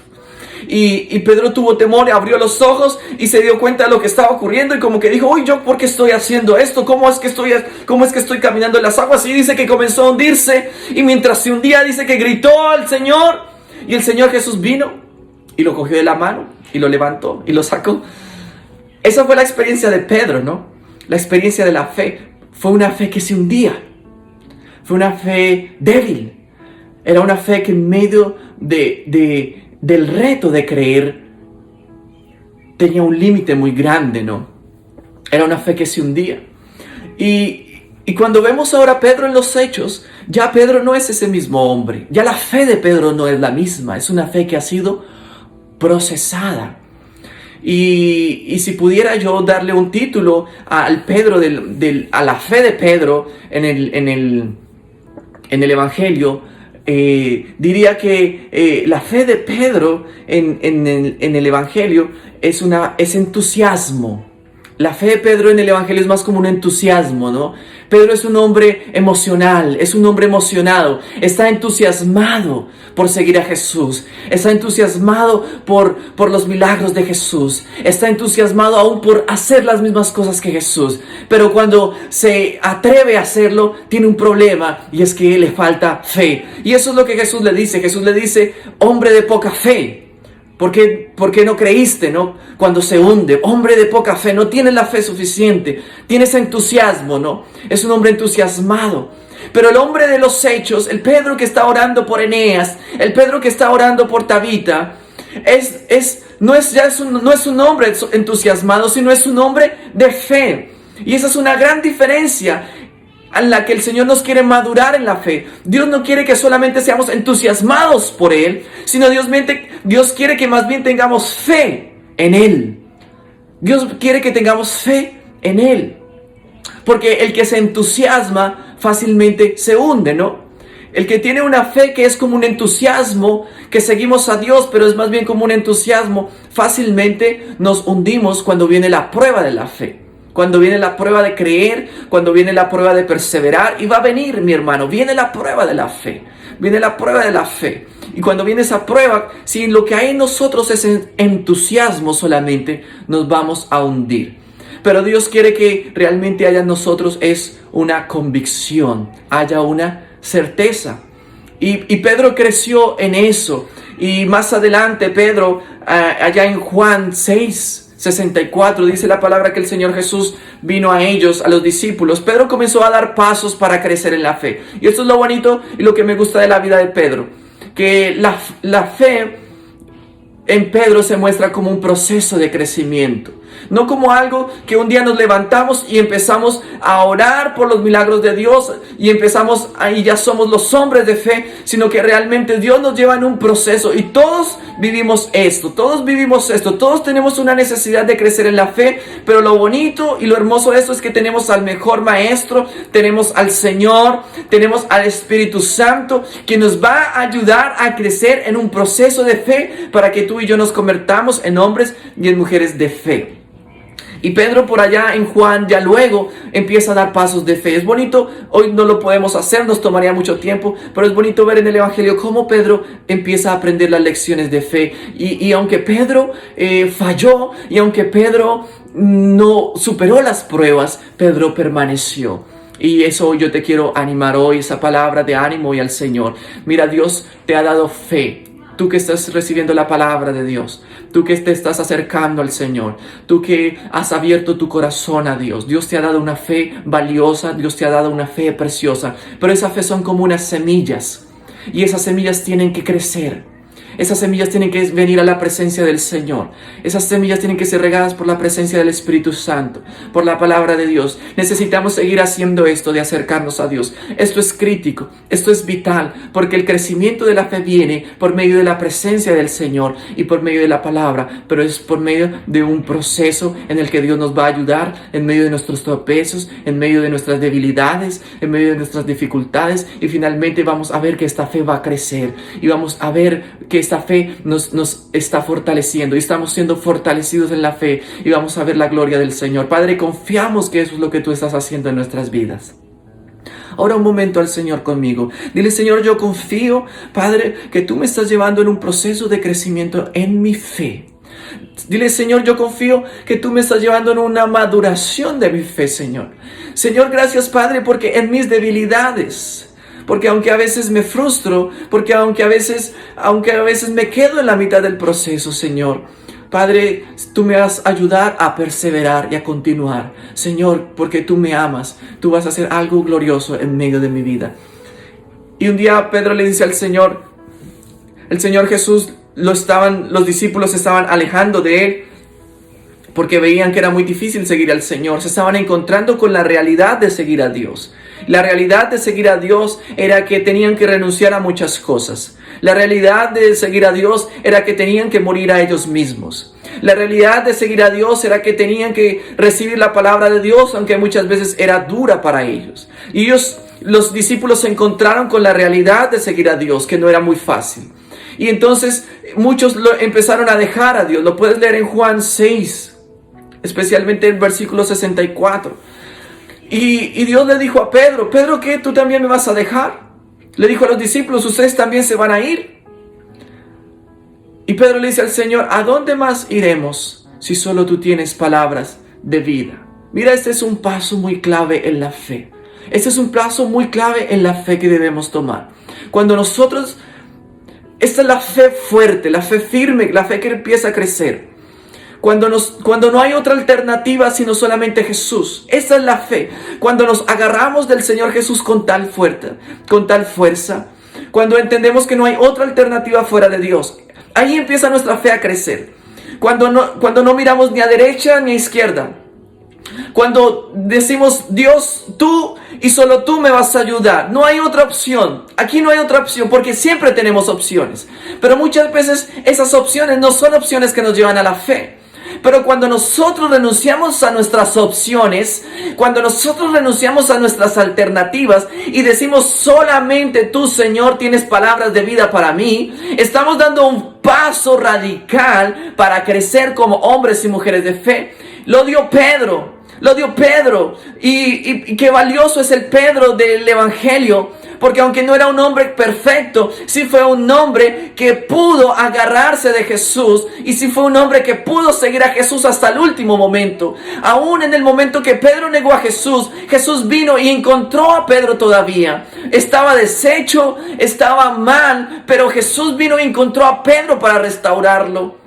Y Pedro tuvo temor, abrió los ojos y se dio cuenta de lo que estaba ocurriendo. Y como que dijo, uy, ¿yo por qué estoy haciendo esto? ¿Cómo es que estoy caminando en las aguas? Y dice que comenzó a hundirse. Y mientras se hundía, dice que gritó al Señor. Y el Señor Jesús vino y lo cogió de la mano y lo levantó y lo sacó. Esa fue la experiencia de Pedro, ¿no? La experiencia de la fe. Fue una fe que se hundía. Fue una fe débil. Era una fe que en medio del reto de creer tenía un límite muy grande, ¿no? Era una fe que se hundía. Y cuando vemos ahora a Pedro en los Hechos, ya Pedro no es ese mismo hombre. Ya la fe de Pedro no es la misma. Es una fe que ha sido procesada. Y si pudiera yo darle un título al Pedro a la fe de Pedro en el Evangelio, diría que la fe de Pedro en el Evangelio es entusiasmo. La fe de Pedro en el Evangelio es más como un entusiasmo, ¿no? Pedro es un hombre emocional, es un hombre emocionado, está entusiasmado por seguir a Jesús, está entusiasmado por los milagros de Jesús, está entusiasmado aún por hacer las mismas cosas que Jesús, pero cuando se atreve a hacerlo, tiene un problema, y es que le falta fe. Y eso es lo que Jesús le dice, hombre de poca fe. ¿Por qué no creíste, no? Cuando se hunde, hombre de poca fe, no tienes la fe suficiente, tienes entusiasmo, ¿no? Es un hombre entusiasmado. Pero el hombre de los Hechos, el Pedro que está orando por Eneas, el Pedro que está orando por Tabita, no es un hombre entusiasmado, sino es un hombre de fe. Y esa es una gran diferencia en la que el Señor nos quiere madurar en la fe. Dios no quiere que solamente seamos entusiasmados por Él, sino Dios quiere que más bien tengamos fe en Él. Dios quiere que tengamos fe en Él. Porque el que se entusiasma fácilmente se hunde, ¿no? El que tiene una fe que es como un entusiasmo, que seguimos a Dios, pero es más bien como un entusiasmo, fácilmente nos hundimos cuando viene la prueba de la fe. Cuando viene la prueba de creer, cuando viene la prueba de perseverar, y va a venir, mi hermano, viene la prueba de la fe. viene la prueba de la fe. Y cuando viene esa prueba, si lo que hay en nosotros es entusiasmo solamente, nos vamos a hundir. Pero Dios quiere que realmente haya en nosotros es una convicción, haya una certeza. Y Pedro creció en eso. Y más adelante Pedro, allá en Juan 6:64, dice la palabra que el Señor Jesús vino a ellos, a los discípulos. Pedro comenzó a dar pasos para crecer en la fe. Y esto es lo bonito y lo que me gusta de la vida de Pedro. Que la fe en Pedro se muestra como un proceso de crecimiento. No como algo que un día nos levantamos y empezamos a orar por los milagros de Dios y empezamos ahí ya somos los hombres de fe, sino que realmente Dios nos lleva en un proceso y todos vivimos esto, todos tenemos una necesidad de crecer en la fe, pero lo bonito y lo hermoso de esto es que tenemos al mejor maestro, tenemos al Señor, tenemos al Espíritu Santo que nos va a ayudar a crecer en un proceso de fe para que tú y yo nos convertamos en hombres y en mujeres de fe. Y Pedro por allá en Juan ya luego empieza a dar pasos de fe. Es bonito, hoy no lo podemos hacer, nos tomaría mucho tiempo, pero es bonito ver en el Evangelio cómo Pedro empieza a aprender las lecciones de fe. Y aunque Pedro falló, y aunque Pedro no superó las pruebas, Pedro permaneció. Y eso yo te quiero animar hoy, esa palabra de ánimo hoy al Señor. Mira, Dios te ha dado fe. Tú que estás recibiendo la palabra de Dios, tú que te estás acercando al Señor, tú que has abierto tu corazón a Dios. Dios te ha dado una fe valiosa, Dios te ha dado una fe preciosa, pero esas fe son como unas semillas y esas semillas tienen que crecer. Esas semillas tienen que venir a la presencia del Señor. Esas semillas tienen que ser regadas por la presencia del Espíritu Santo, por la palabra de Dios. Necesitamos seguir haciendo esto de acercarnos a Dios. Esto es crítico, esto es vital, porque el crecimiento de la fe viene por medio de la presencia del Señor y por medio de la palabra, pero es por medio de un proceso en el que Dios nos va a ayudar en medio de nuestros tropezos, en medio de nuestras debilidades, en medio de nuestras dificultades, y finalmente vamos a ver que esta fe va a crecer y vamos a ver que esta fe nos está fortaleciendo y estamos siendo fortalecidos en la fe y vamos a ver la gloria del Señor. Padre, confiamos que eso es lo que tú estás haciendo en nuestras vidas. Ora un momento al Señor conmigo. Dile: Señor, yo confío, Padre, que tú me estás llevando en un proceso de crecimiento en mi fe. Dile: Señor, yo confío que tú me estás llevando en una maduración de mi fe, Señor. Señor, gracias, Padre, porque en mis debilidades, porque aunque a veces me frustro, porque aunque a veces me quedo en la mitad del proceso, Señor, Padre, tú me vas a ayudar a perseverar y a continuar. Señor, porque tú me amas, tú vas a hacer algo glorioso en medio de mi vida. Y un día Pedro le dice al Señor, el Señor Jesús, los discípulos se estaban alejando de él porque veían que era muy difícil seguir al Señor. Se estaban encontrando con la realidad de seguir a Dios. La realidad de seguir a Dios era que tenían que renunciar a muchas cosas. La realidad de seguir a Dios era que tenían que morir a ellos mismos. La realidad de seguir a Dios era que tenían que recibir la palabra de Dios, aunque muchas veces era dura para ellos. Y los discípulos se encontraron con la realidad de seguir a Dios, que no era muy fácil. Y entonces muchos empezaron a dejar a Dios. Lo puedes leer en Juan 6, especialmente en el versículo 64. Y Dios le dijo a Pedro: Pedro, ¿qué? ¿Tú también me vas a dejar? Le dijo a los discípulos: ustedes también se van a ir. Y Pedro le dice al Señor: ¿a dónde más iremos si solo tú tienes palabras de vida? Mira, este es un paso muy clave en la fe. Este es un paso muy clave en la fe que debemos tomar. Cuando nosotros, esta es la fe fuerte, la fe firme, la fe que empieza a crecer. Cuando no hay otra alternativa sino solamente Jesús. Esa es la fe. Cuando nos agarramos del Señor Jesús con tal fuerza. Cuando entendemos que no hay otra alternativa fuera de Dios. Ahí empieza nuestra fe a crecer. Cuando no miramos ni a derecha ni a izquierda. Cuando decimos: Dios, tú y solo tú me vas a ayudar. No hay otra opción. Aquí no hay otra opción, porque siempre tenemos opciones. Pero muchas veces esas opciones no son opciones que nos llevan a la fe. Pero cuando nosotros renunciamos a nuestras opciones, cuando nosotros renunciamos a nuestras alternativas y decimos: solamente tú, Señor, tienes palabras de vida para mí, estamos dando un paso radical para crecer como hombres y mujeres de fe. Lo dio Pedro. Y qué valioso es el Pedro del Evangelio, porque aunque no era un hombre perfecto, sí fue un hombre que pudo agarrarse de Jesús, y sí fue un hombre que pudo seguir a Jesús hasta el último momento. Aún en el momento que Pedro negó a Jesús, Jesús vino y encontró a Pedro todavía. Estaba deshecho, estaba mal, pero Jesús vino y encontró a Pedro para restaurarlo.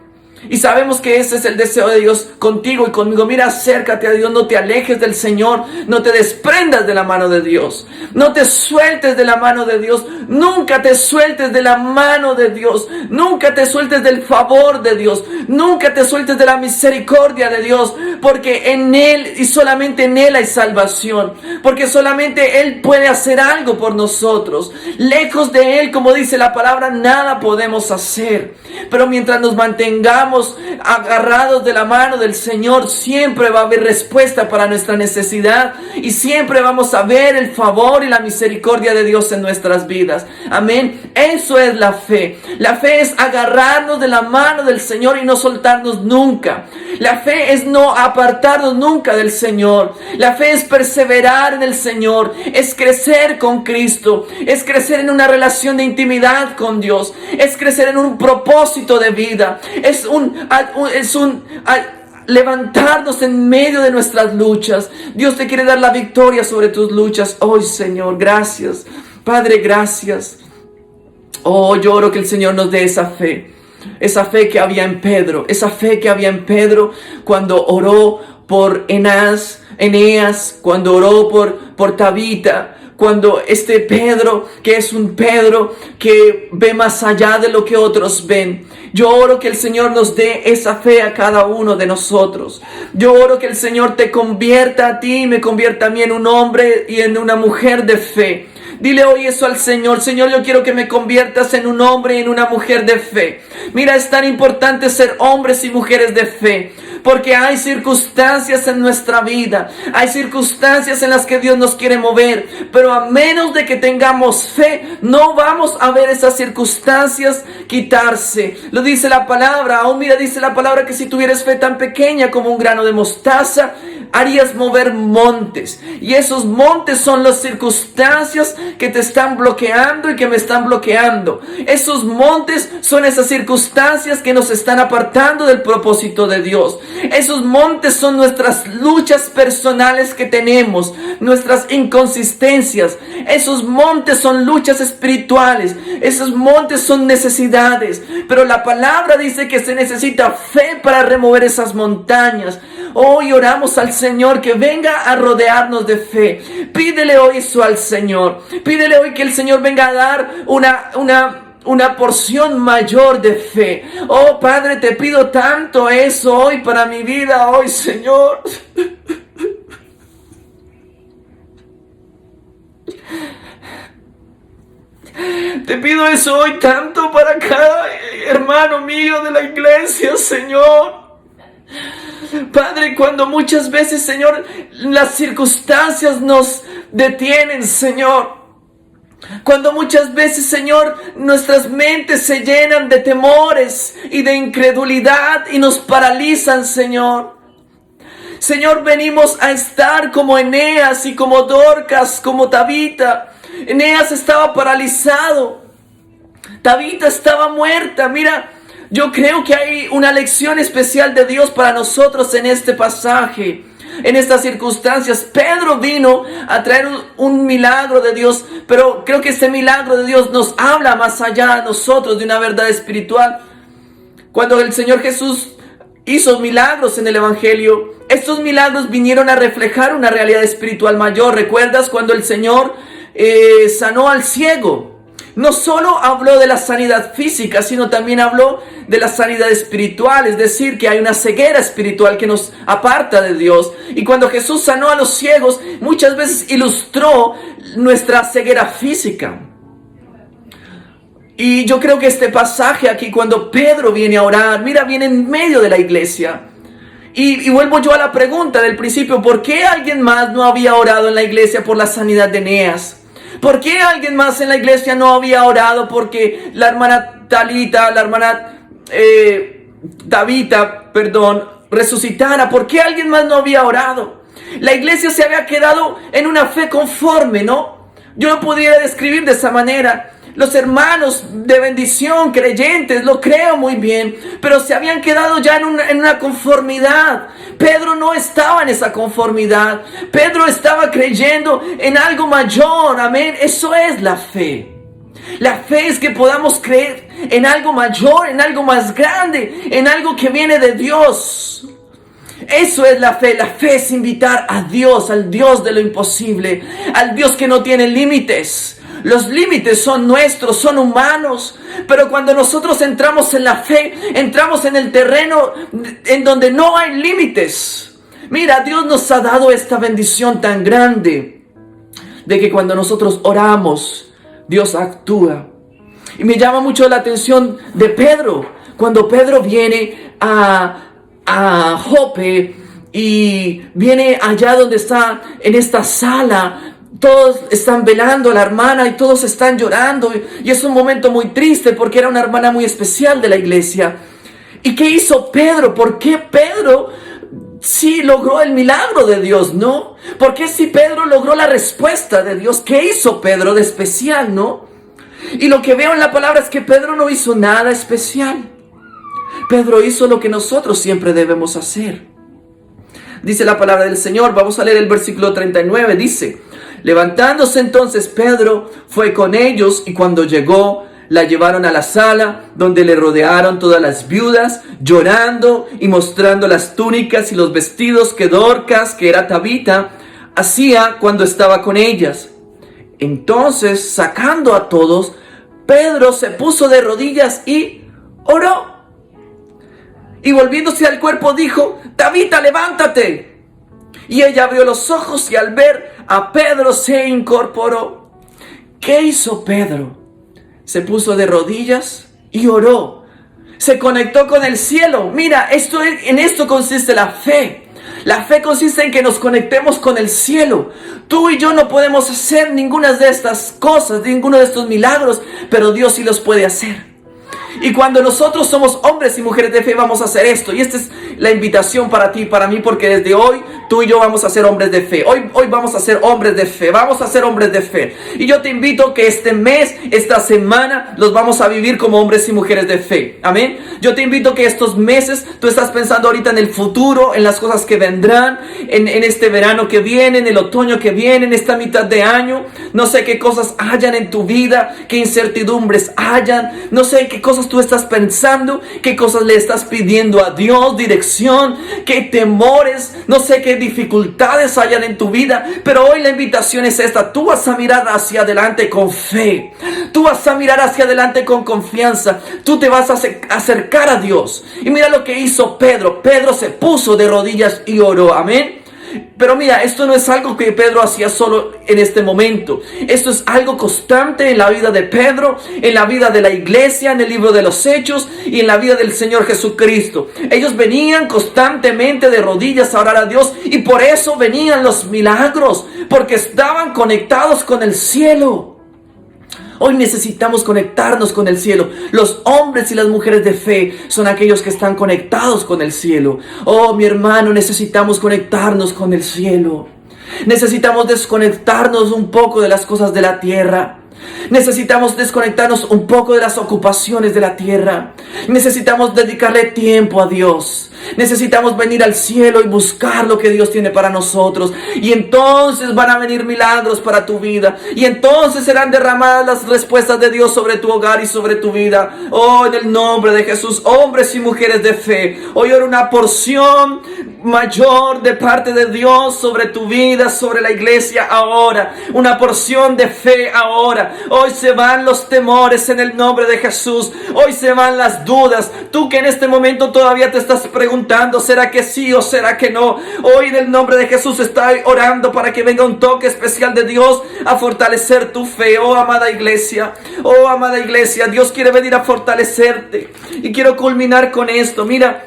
Y sabemos que ese es el deseo de Dios contigo y conmigo. Mira, acércate a Dios, no te alejes del Señor, no te desprendas de la mano de Dios, no te sueltes de la mano de Dios, nunca te sueltes de la mano de Dios, nunca te sueltes del favor de Dios, nunca te sueltes de la misericordia de Dios, porque en Él y solamente en Él hay salvación, porque solamente Él puede hacer algo por nosotros. Lejos de Él, como dice la palabra, nada podemos hacer. Pero mientras nos mantengamos agarrados de la mano del Señor, siempre va a haber respuesta para nuestra necesidad, y siempre vamos a ver el favor y la misericordia de Dios en nuestras vidas. Amén. Eso es la fe. La fe es agarrarnos de la mano del Señor y no soltarnos nunca. La fe es no apartarnos nunca del Señor. La fe es perseverar en el Señor, es crecer con Cristo, es crecer en una relación de intimidad con Dios, es crecer en un propósito de vida, es levantarnos en medio de nuestras luchas. Dios te quiere dar la victoria sobre tus luchas hoy, Señor. Gracias, Padre, gracias. Oh, yo oro que el Señor nos dé esa fe que había en Pedro, esa fe que había en Pedro cuando oró por Eneas, cuando oró por Tabita, cuando este Pedro, que es un Pedro que ve más allá de lo que otros ven. Yo oro que el Señor nos dé esa fe a cada uno de nosotros. Yo oro que el Señor te convierta a ti y me convierta a mí en un hombre y en una mujer de fe. Dile hoy eso al Señor. Señor, yo quiero que me conviertas en un hombre y en una mujer de fe. Mira, es tan importante ser hombres y mujeres de fe, porque hay circunstancias en nuestra vida, hay circunstancias en las que Dios nos quiere mover, pero a menos de que tengamos fe, no vamos a ver esas circunstancias quitarse. Lo dice la palabra. Aún mira, dice la palabra que si tuvieras fe tan pequeña como un grano de mostaza, harías mover montes. Y esos montes son las circunstancias que te están bloqueando y que me están bloqueando. Esos montes son esas circunstancias que nos están apartando del propósito de Dios. Esos montes son nuestras luchas personales que tenemos, nuestras inconsistencias. Esos montes son luchas espirituales. Esos montes son necesidades. Pero la palabra dice que se necesita fe para remover esas montañas. Hoy oramos al Señor que venga a rodearnos de fe. Pídele hoy eso al Señor. Pídele hoy que el Señor venga a dar una porción mayor de fe. Oh Padre, te pido tanto eso hoy para mi vida, hoy, Señor. Te pido eso hoy tanto para cada hermano mío de la iglesia, Señor. Padre, cuando muchas veces, Señor, las circunstancias nos detienen, Señor. Cuando muchas veces, Señor, nuestras mentes se llenan de temores y de incredulidad y nos paralizan, Señor. Señor, venimos a estar como Eneas y como Dorcas, como Tabita. Eneas estaba paralizado. Tabita estaba muerta. Mira, yo creo que hay una lección especial de Dios para nosotros en este pasaje, en estas circunstancias. Pedro vino a traer un milagro de Dios, pero creo que este milagro de Dios nos habla más allá de nosotros de una verdad espiritual. Cuando el Señor Jesús hizo milagros en el Evangelio, estos milagros vinieron a reflejar una realidad espiritual mayor. ¿Recuerdas cuando el Señor sanó al ciego? No solo habló de la sanidad física, sino también habló de la sanidad espiritual. Es decir, que hay una ceguera espiritual que nos aparta de Dios. Y cuando Jesús sanó a los ciegos, muchas veces ilustró nuestra ceguera física. Y yo creo que este pasaje aquí, cuando Pedro viene a orar, mira, viene en medio de la iglesia. Y vuelvo yo a la pregunta del principio: ¿por qué alguien más no había orado en la iglesia por la sanidad de Eneas? ¿Por qué alguien más en la iglesia no había orado porque la hermana Tabita, resucitara? ¿Por qué alguien más no había orado? La iglesia se había quedado en una fe conforme, ¿no? Yo lo podría describir de esa manera. Los hermanos de bendición, creyentes, lo creo muy bien, pero se habían quedado ya en una conformidad. Pedro no estaba en esa conformidad. Pedro estaba creyendo en algo mayor, amén. Eso es la fe. La fe es que podamos creer en algo mayor, en algo más grande, en algo que viene de Dios. Eso es la fe. La fe es invitar a Dios, al Dios de lo imposible, al Dios que no tiene límites. Los límites son nuestros, son humanos, pero cuando nosotros entramos en la fe, entramos en el terreno en donde no hay límites. Mira, Dios nos ha dado esta bendición tan grande de que cuando nosotros oramos, Dios actúa. Y me llama mucho la atención de Pedro, cuando Pedro viene a Jope y viene allá donde está en esta sala. Todos están velando a la hermana y todos están llorando. Y es un momento muy triste porque era una hermana muy especial de la iglesia. ¿Y qué hizo Pedro? ¿Por qué Pedro sí logró el milagro de Dios, no? ¿Por qué si Pedro logró la respuesta de Dios? ¿Qué hizo Pedro de especial, no? Y lo que veo en la palabra es que Pedro no hizo nada especial. Pedro hizo lo que nosotros siempre debemos hacer. Dice la palabra del Señor. Vamos a leer el versículo 39. Dice: levantándose entonces Pedro fue con ellos, y cuando llegó, la llevaron a la sala, donde le rodearon todas las viudas, llorando y mostrando las túnicas y los vestidos que Dorcas, que era Tabita, hacía cuando estaba con ellas. Entonces, sacando a todos, Pedro se puso de rodillas y oró. Y volviéndose al cuerpo dijo: Tabita, levántate. Y ella abrió los ojos y al ver a Pedro se incorporó. ¿Qué hizo Pedro? Se puso de rodillas y oró. Se conectó con el cielo. Mira, en esto consiste la fe. La fe consiste en que nos conectemos con el cielo. Tú y yo no podemos hacer ninguna de estas cosas, ninguno de estos milagros, pero Dios sí los puede hacer. Y cuando nosotros somos hombres y mujeres de fe, vamos a hacer esto. Y esta es la invitación para ti y para mí, porque desde hoy tú y yo vamos a ser hombres de fe. Hoy vamos a ser hombres de fe. Vamos a ser hombres de fe. Y yo te invito que este mes, esta semana, los vamos a vivir como hombres y mujeres de fe. Amén. Yo te invito que estos meses, tú estás pensando ahorita en el futuro, en las cosas que vendrán, en este verano que viene, en el otoño que viene, en esta mitad de año. No sé qué cosas hayan en tu vida, qué incertidumbres hayan. No sé qué cosas tú estás pensando, qué cosas le estás pidiendo a Dios, dirección, qué temores, no sé qué dificultades hayan en tu vida, pero hoy la invitación es esta: tú vas a mirar hacia adelante con fe, tú vas a mirar hacia adelante con confianza, tú te vas a acercar a Dios. Y mira lo que hizo Pedro. Pedro se puso de rodillas y oró, amén. Pero mira, esto no es algo que Pedro hacía solo en este momento. Esto es algo constante en la vida de Pedro, en la vida de la iglesia, en el libro de los Hechos y en la vida del Señor Jesucristo. Ellos venían constantemente de rodillas a orar a Dios, y por eso venían los milagros, porque estaban conectados con el cielo. Hoy necesitamos conectarnos con el cielo. Los hombres y las mujeres de fe son aquellos que están conectados con el cielo. Oh, mi hermano, necesitamos conectarnos con el cielo. Necesitamos desconectarnos un poco de las cosas de la tierra. Necesitamos desconectarnos un poco de las ocupaciones de la tierra. Necesitamos dedicarle tiempo a Dios. Necesitamos venir al cielo y buscar lo que Dios tiene para nosotros. Y entonces van a venir milagros para tu vida. Y entonces serán derramadas las respuestas de Dios sobre tu hogar y sobre tu vida. Oh, en el nombre de Jesús, hombres y mujeres de fe, hoy oro una porción mayor de parte de Dios sobre tu vida, sobre la iglesia ahora. Una porción de fe ahora. Hoy se van los temores en el nombre de Jesús. Hoy se van las dudas. Tú que en este momento todavía te estás preguntando: ¿será que sí o será que no? Hoy en el nombre de Jesús estoy orando para que venga un toque especial de Dios a fortalecer tu fe. Oh, amada iglesia. Oh, amada iglesia. Dios quiere venir a fortalecerte. Y quiero culminar con esto. Mira,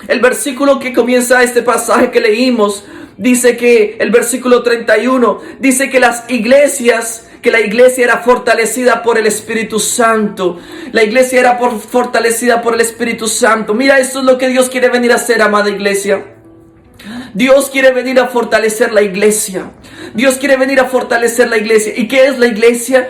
el versículo que comienza este pasaje que leímos, dice que el versículo 31, dice que la iglesia era fortalecida por el Espíritu Santo. La iglesia era fortalecida por el Espíritu Santo. Mira, esto es lo que Dios quiere venir a hacer, amada iglesia. Dios quiere venir a fortalecer la iglesia. Dios quiere venir a fortalecer la iglesia. ¿Y qué es la iglesia?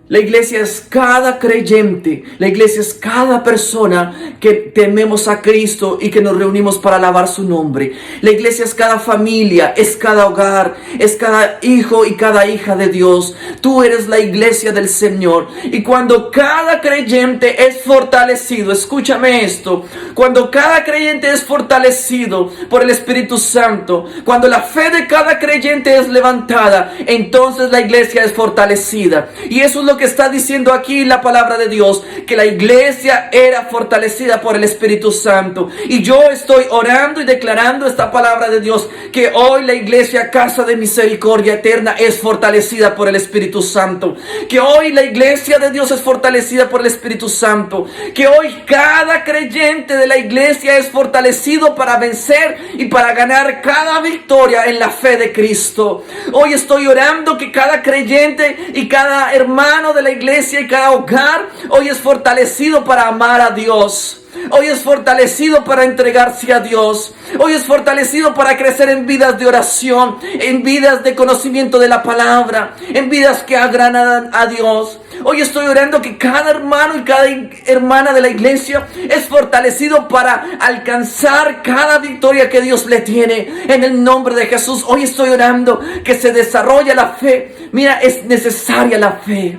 La iglesia es cada creyente, la iglesia es cada persona que tememos a Cristo y que nos reunimos para alabar su nombre. La iglesia es cada familia, es cada hogar, es cada hijo y cada hija de Dios. Tú eres la iglesia del Señor. Y cuando cada creyente es fortalecido, escúchame esto, cuando cada creyente es fortalecido por el Espíritu Santo, cuando la fe de cada creyente es levantada, entonces la iglesia es fortalecida. Y eso es lo que está diciendo aquí la palabra de Dios, que la iglesia era fortalecida por el Espíritu Santo. Y yo estoy orando y declarando esta palabra de Dios, que hoy la iglesia Casa de Misericordia Eterna es fortalecida por el Espíritu Santo, que hoy la iglesia de Dios es fortalecida por el Espíritu Santo, que hoy cada creyente de la iglesia es fortalecido para vencer y para ganar cada victoria en la fe de Cristo. Hoy estoy orando que cada creyente y cada hermano de la iglesia y cada hogar hoy es fortalecido para amar a Dios. Hoy es fortalecido para entregarse a Dios. Hoy es fortalecido para crecer en vidas de oración, en vidas de conocimiento de la palabra, en vidas que agradan a Dios. Hoy estoy orando que cada hermano y cada hermana de la iglesia es fortalecido para alcanzar cada victoria que Dios le tiene en el nombre de Jesús. Hoy estoy orando que se desarrolle la fe. Mira, es necesaria la fe.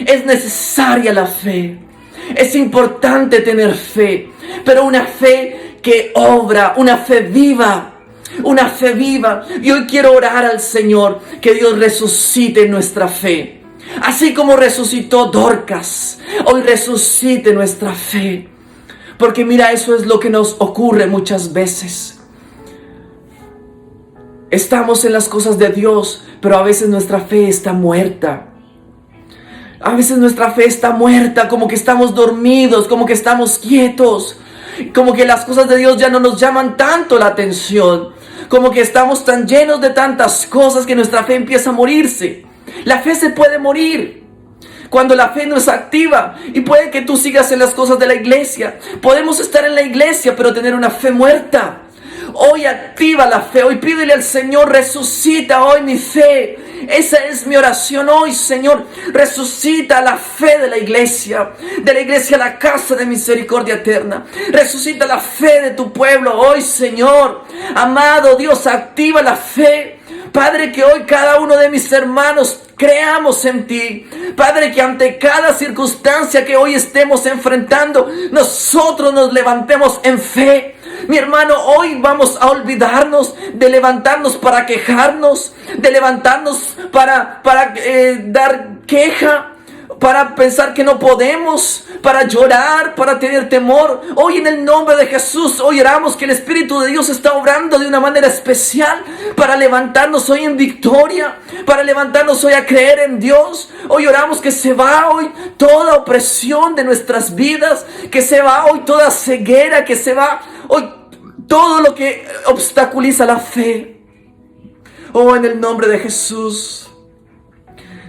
Es necesaria la fe. Es importante tener fe, pero una fe que obra, una fe viva. Una fe viva. Y hoy quiero orar al Señor que Dios resucite nuestra fe. Así como resucitó Dorcas, hoy resucite nuestra fe. Porque mira, eso es lo que nos ocurre muchas veces. Estamos en las cosas de Dios, pero a veces nuestra fe está muerta. A veces nuestra fe está muerta, como que estamos dormidos, como que estamos quietos, como que las cosas de Dios ya no nos llaman tanto la atención, como que estamos tan llenos de tantas cosas que nuestra fe empieza a morirse. La fe se puede morir cuando la fe no es activa, y puede que tú sigas en las cosas de la iglesia. Podemos estar en la iglesia pero tener una fe muerta. Hoy activa la fe, hoy pídele al Señor, resucita hoy mi fe. Esa es mi oración hoy, Señor. Resucita la fe de la iglesia la Casa de Misericordia Eterna. Resucita la fe de tu pueblo hoy, Señor. Amado Dios, activa la fe. Padre, que hoy cada uno de mis hermanos creamos en ti. Padre, que ante cada circunstancia que hoy estemos enfrentando, nosotros nos levantemos en fe. Mi hermano, hoy vamos a olvidarnos de levantarnos para quejarnos, de levantarnos para dar queja, para pensar que no podemos, para llorar, para tener temor. Hoy en el nombre de Jesús, hoy oramos que el Espíritu de Dios está obrando de una manera especial para levantarnos hoy en victoria, para levantarnos hoy a creer en Dios. Hoy oramos que se va hoy toda opresión de nuestras vidas, que se va hoy toda ceguera, que se va hoy todo lo que obstaculiza la fe. Oh, en el nombre de Jesús,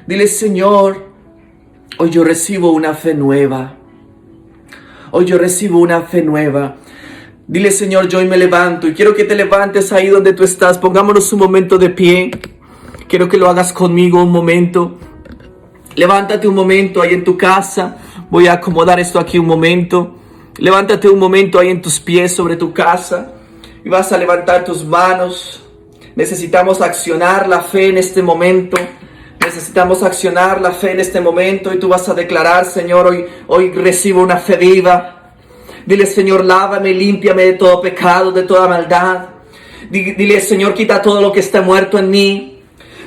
dile: Señor, hoy yo recibo una fe nueva. Hoy yo recibo una fe nueva. Dile: Señor, yo hoy me levanto, y quiero que te levantes ahí donde tú estás. Pongámonos un momento de pie. Quiero que lo hagas conmigo un momento. Levántate un momento ahí en tu casa. Voy a acomodar esto aquí un momento. Levántate un momento ahí en tus pies sobre tu casa y vas a levantar tus manos. Necesitamos accionar la fe en este momento. Necesitamos accionar la fe en este momento, y tú vas a declarar: Señor, hoy recibo una fe viva. Dile: Señor, lávame, límpiame de todo pecado, de toda maldad. Dile: Señor, quita todo lo que está muerto en mí,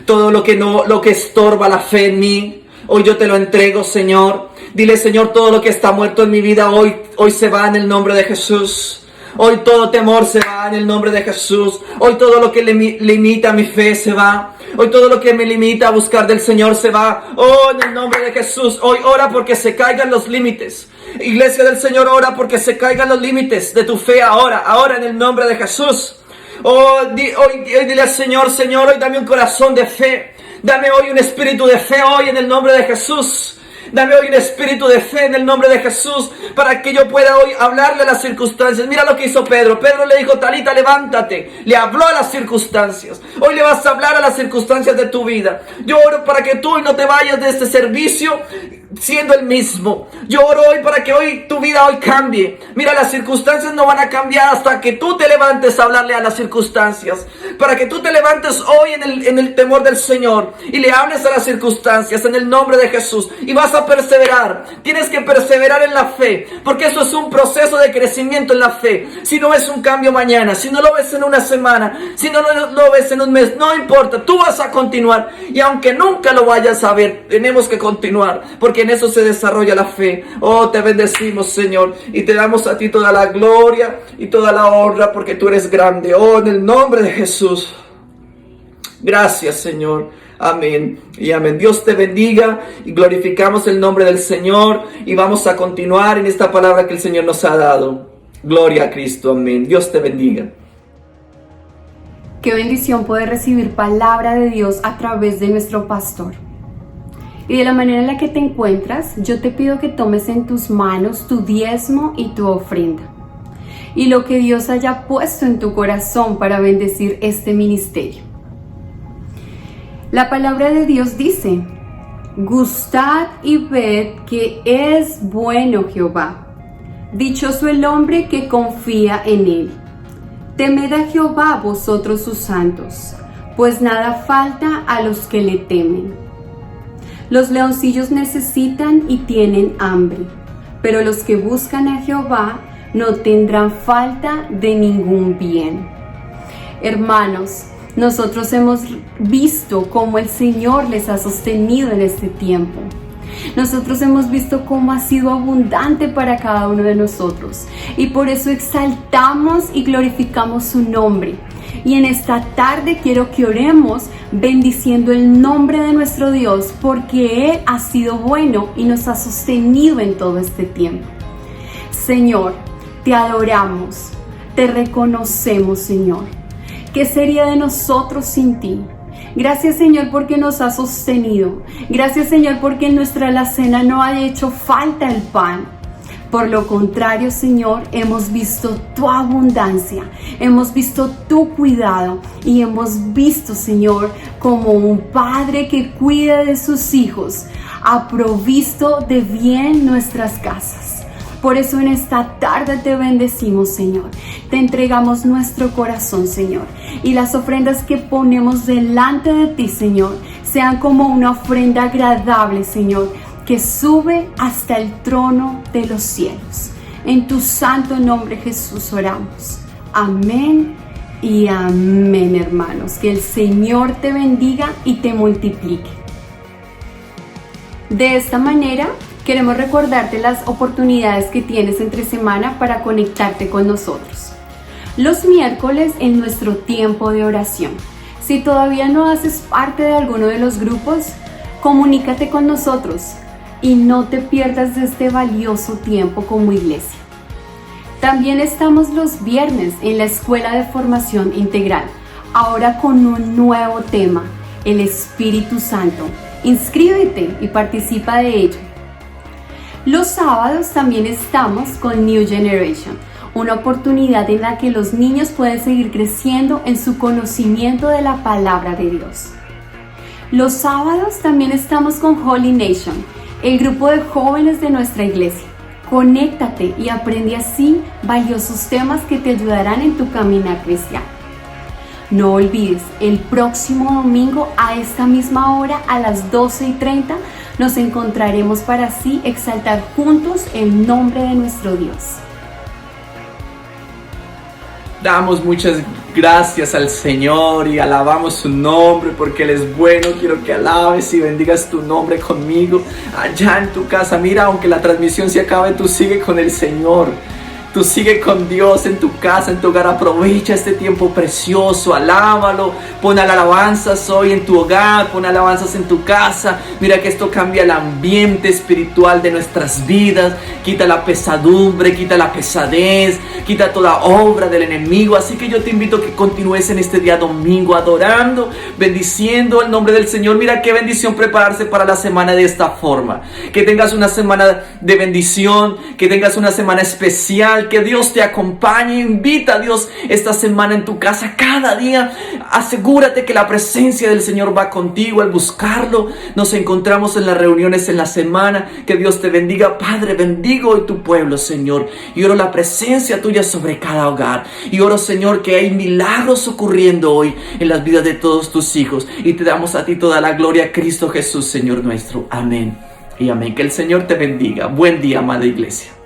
todo lo que estorba la fe en mí. Hoy yo te lo entrego, Señor. Dile: Señor, todo lo que está muerto en mi vida hoy se va en el nombre de Jesús. Hoy todo temor se va en el nombre de Jesús. Hoy todo lo que limita mi fe se va. Hoy todo lo que me limita a buscar del Señor se va. Oh, en el nombre de Jesús. Hoy ora porque se caigan los límites. Iglesia del Señor, ora porque se caigan los límites de tu fe ahora en el nombre de Jesús. Hoy dile al Señor: Señor, hoy dame un corazón de fe. Dame hoy un espíritu de fe hoy en el nombre de Jesús. Dame hoy un espíritu de fe en el nombre de Jesús, para que yo pueda hoy hablarle a las circunstancias. Mira lo que hizo Pedro. Pedro le dijo: Talita, levántate. Le habló a las circunstancias. Hoy le vas a hablar a las circunstancias de tu vida. Yo oro para que tú hoy no te vayas de este servicio siendo el mismo. Yo oro hoy para que hoy tu vida hoy cambie. Mira, las circunstancias no van a cambiar hasta que tú te levantes a hablarle a las circunstancias. Para que tú te levantes hoy en el temor del Señor y le hables a las circunstancias en el nombre de Jesús. Y vas a perseverar. Tienes que perseverar en la fe, porque eso es un proceso de crecimiento en la fe. Si no ves un cambio mañana, si no lo ves en una semana, si no lo ves en un mes, no importa, tú vas a continuar. Y aunque nunca lo vayas a ver, tenemos que continuar, porque en eso se desarrolla la fe. Oh, te bendecimos, Señor, y te damos a ti toda la gloria y toda la honra, porque tú eres grande. Oh, en el nombre de Jesús. Gracias, Señor. Amén y amén. Dios te bendiga y glorificamos el nombre del Señor, y vamos a continuar en esta palabra que el Señor nos ha dado. Gloria a Cristo. Amén. Dios te bendiga. Qué bendición poder recibir palabra de Dios a través de nuestro pastor. Y de la manera en la que te encuentras, yo te pido que tomes en tus manos tu diezmo y tu ofrenda, y lo que Dios haya puesto en tu corazón para bendecir este ministerio. La palabra de Dios dice: gustad y ved que es bueno Jehová. Dichoso el hombre que confía en él. Temed a Jehová vosotros sus santos, pues nada falta a los que le temen. Los leoncillos necesitan y tienen hambre, pero los que buscan a Jehová no tendrán falta de ningún bien. Hermanos, nosotros hemos visto cómo el Señor les ha sostenido en este tiempo. Nosotros hemos visto cómo ha sido abundante para cada uno de nosotros, y por eso exaltamos y glorificamos su nombre. Y en esta tarde quiero que oremos bendiciendo el nombre de nuestro Dios, porque Él ha sido bueno y nos ha sostenido en todo este tiempo. Señor, te adoramos, te reconocemos, Señor. ¿Qué sería de nosotros sin ti? Gracias, Señor, porque nos has sostenido. Gracias, Señor, porque en nuestra alacena no ha hecho falta el pan. Por lo contrario, Señor, hemos visto tu abundancia, hemos visto tu cuidado, y hemos visto, Señor, como un padre que cuida de sus hijos ha provisto de bien nuestras casas. Por eso en esta tarde te bendecimos, Señor. Te entregamos nuestro corazón, Señor. Y las ofrendas que ponemos delante de ti, Señor, sean como una ofrenda agradable, Señor, que sube hasta el trono de los cielos. En tu santo nombre, Jesús, oramos. Amén y amén, hermanos. Que el Señor te bendiga y te multiplique. De esta manera, queremos recordarte las oportunidades que tienes entre semana para conectarte con nosotros. Los miércoles en nuestro tiempo de oración. Si todavía no haces parte de alguno de los grupos, comunícate con nosotros y no te pierdas de este valioso tiempo como iglesia. También estamos los viernes en la Escuela de Formación Integral, ahora con un nuevo tema, el Espíritu Santo. Inscríbete y participa de ello. Los sábados también estamos con New Generation, una oportunidad en la que los niños pueden seguir creciendo en su conocimiento de la palabra de Dios. Los sábados también estamos con Holy Nation, el grupo de jóvenes de nuestra iglesia. Conéctate y aprende así valiosos temas que te ayudarán en tu caminar cristiano. No olvides, el próximo domingo a esta misma hora, a las 12:30, nos encontraremos para así exaltar juntos el nombre de nuestro Dios. Damos muchas gracias al Señor y alabamos su nombre porque Él es bueno. Quiero que alabes y bendigas tu nombre conmigo allá en tu casa. Mira, aunque la transmisión se acabe, tú sigue con el Señor. Tú sigue con Dios en tu casa, en tu hogar. Aprovecha este tiempo precioso, alábalo. Pon alabanzas hoy en tu hogar, pon alabanzas en tu casa. Mira que esto cambia el ambiente espiritual de nuestras vidas. Quita la pesadumbre, quita la pesadez, quita toda obra del enemigo. Así que yo te invito a que continúes en este día domingo adorando, bendiciendo el nombre del Señor. Mira qué bendición prepararse para la semana de esta forma. Que tengas una semana de bendición, que tengas una semana especial, que Dios te acompañe. Invita a Dios esta semana en tu casa cada día. Asegúrate que la presencia del Señor va contigo al buscarlo. Nos encontramos en las reuniones en la semana. Que Dios te bendiga. Padre, bendigo hoy tu pueblo, Señor, y oro la presencia tuya sobre cada hogar. Y oro, Señor, que hay milagros ocurriendo hoy en las vidas de todos tus hijos. Y te damos a ti toda la gloria, Cristo Jesús, Señor nuestro. Amén y amén. Que el Señor te bendiga. Buen día, amada iglesia.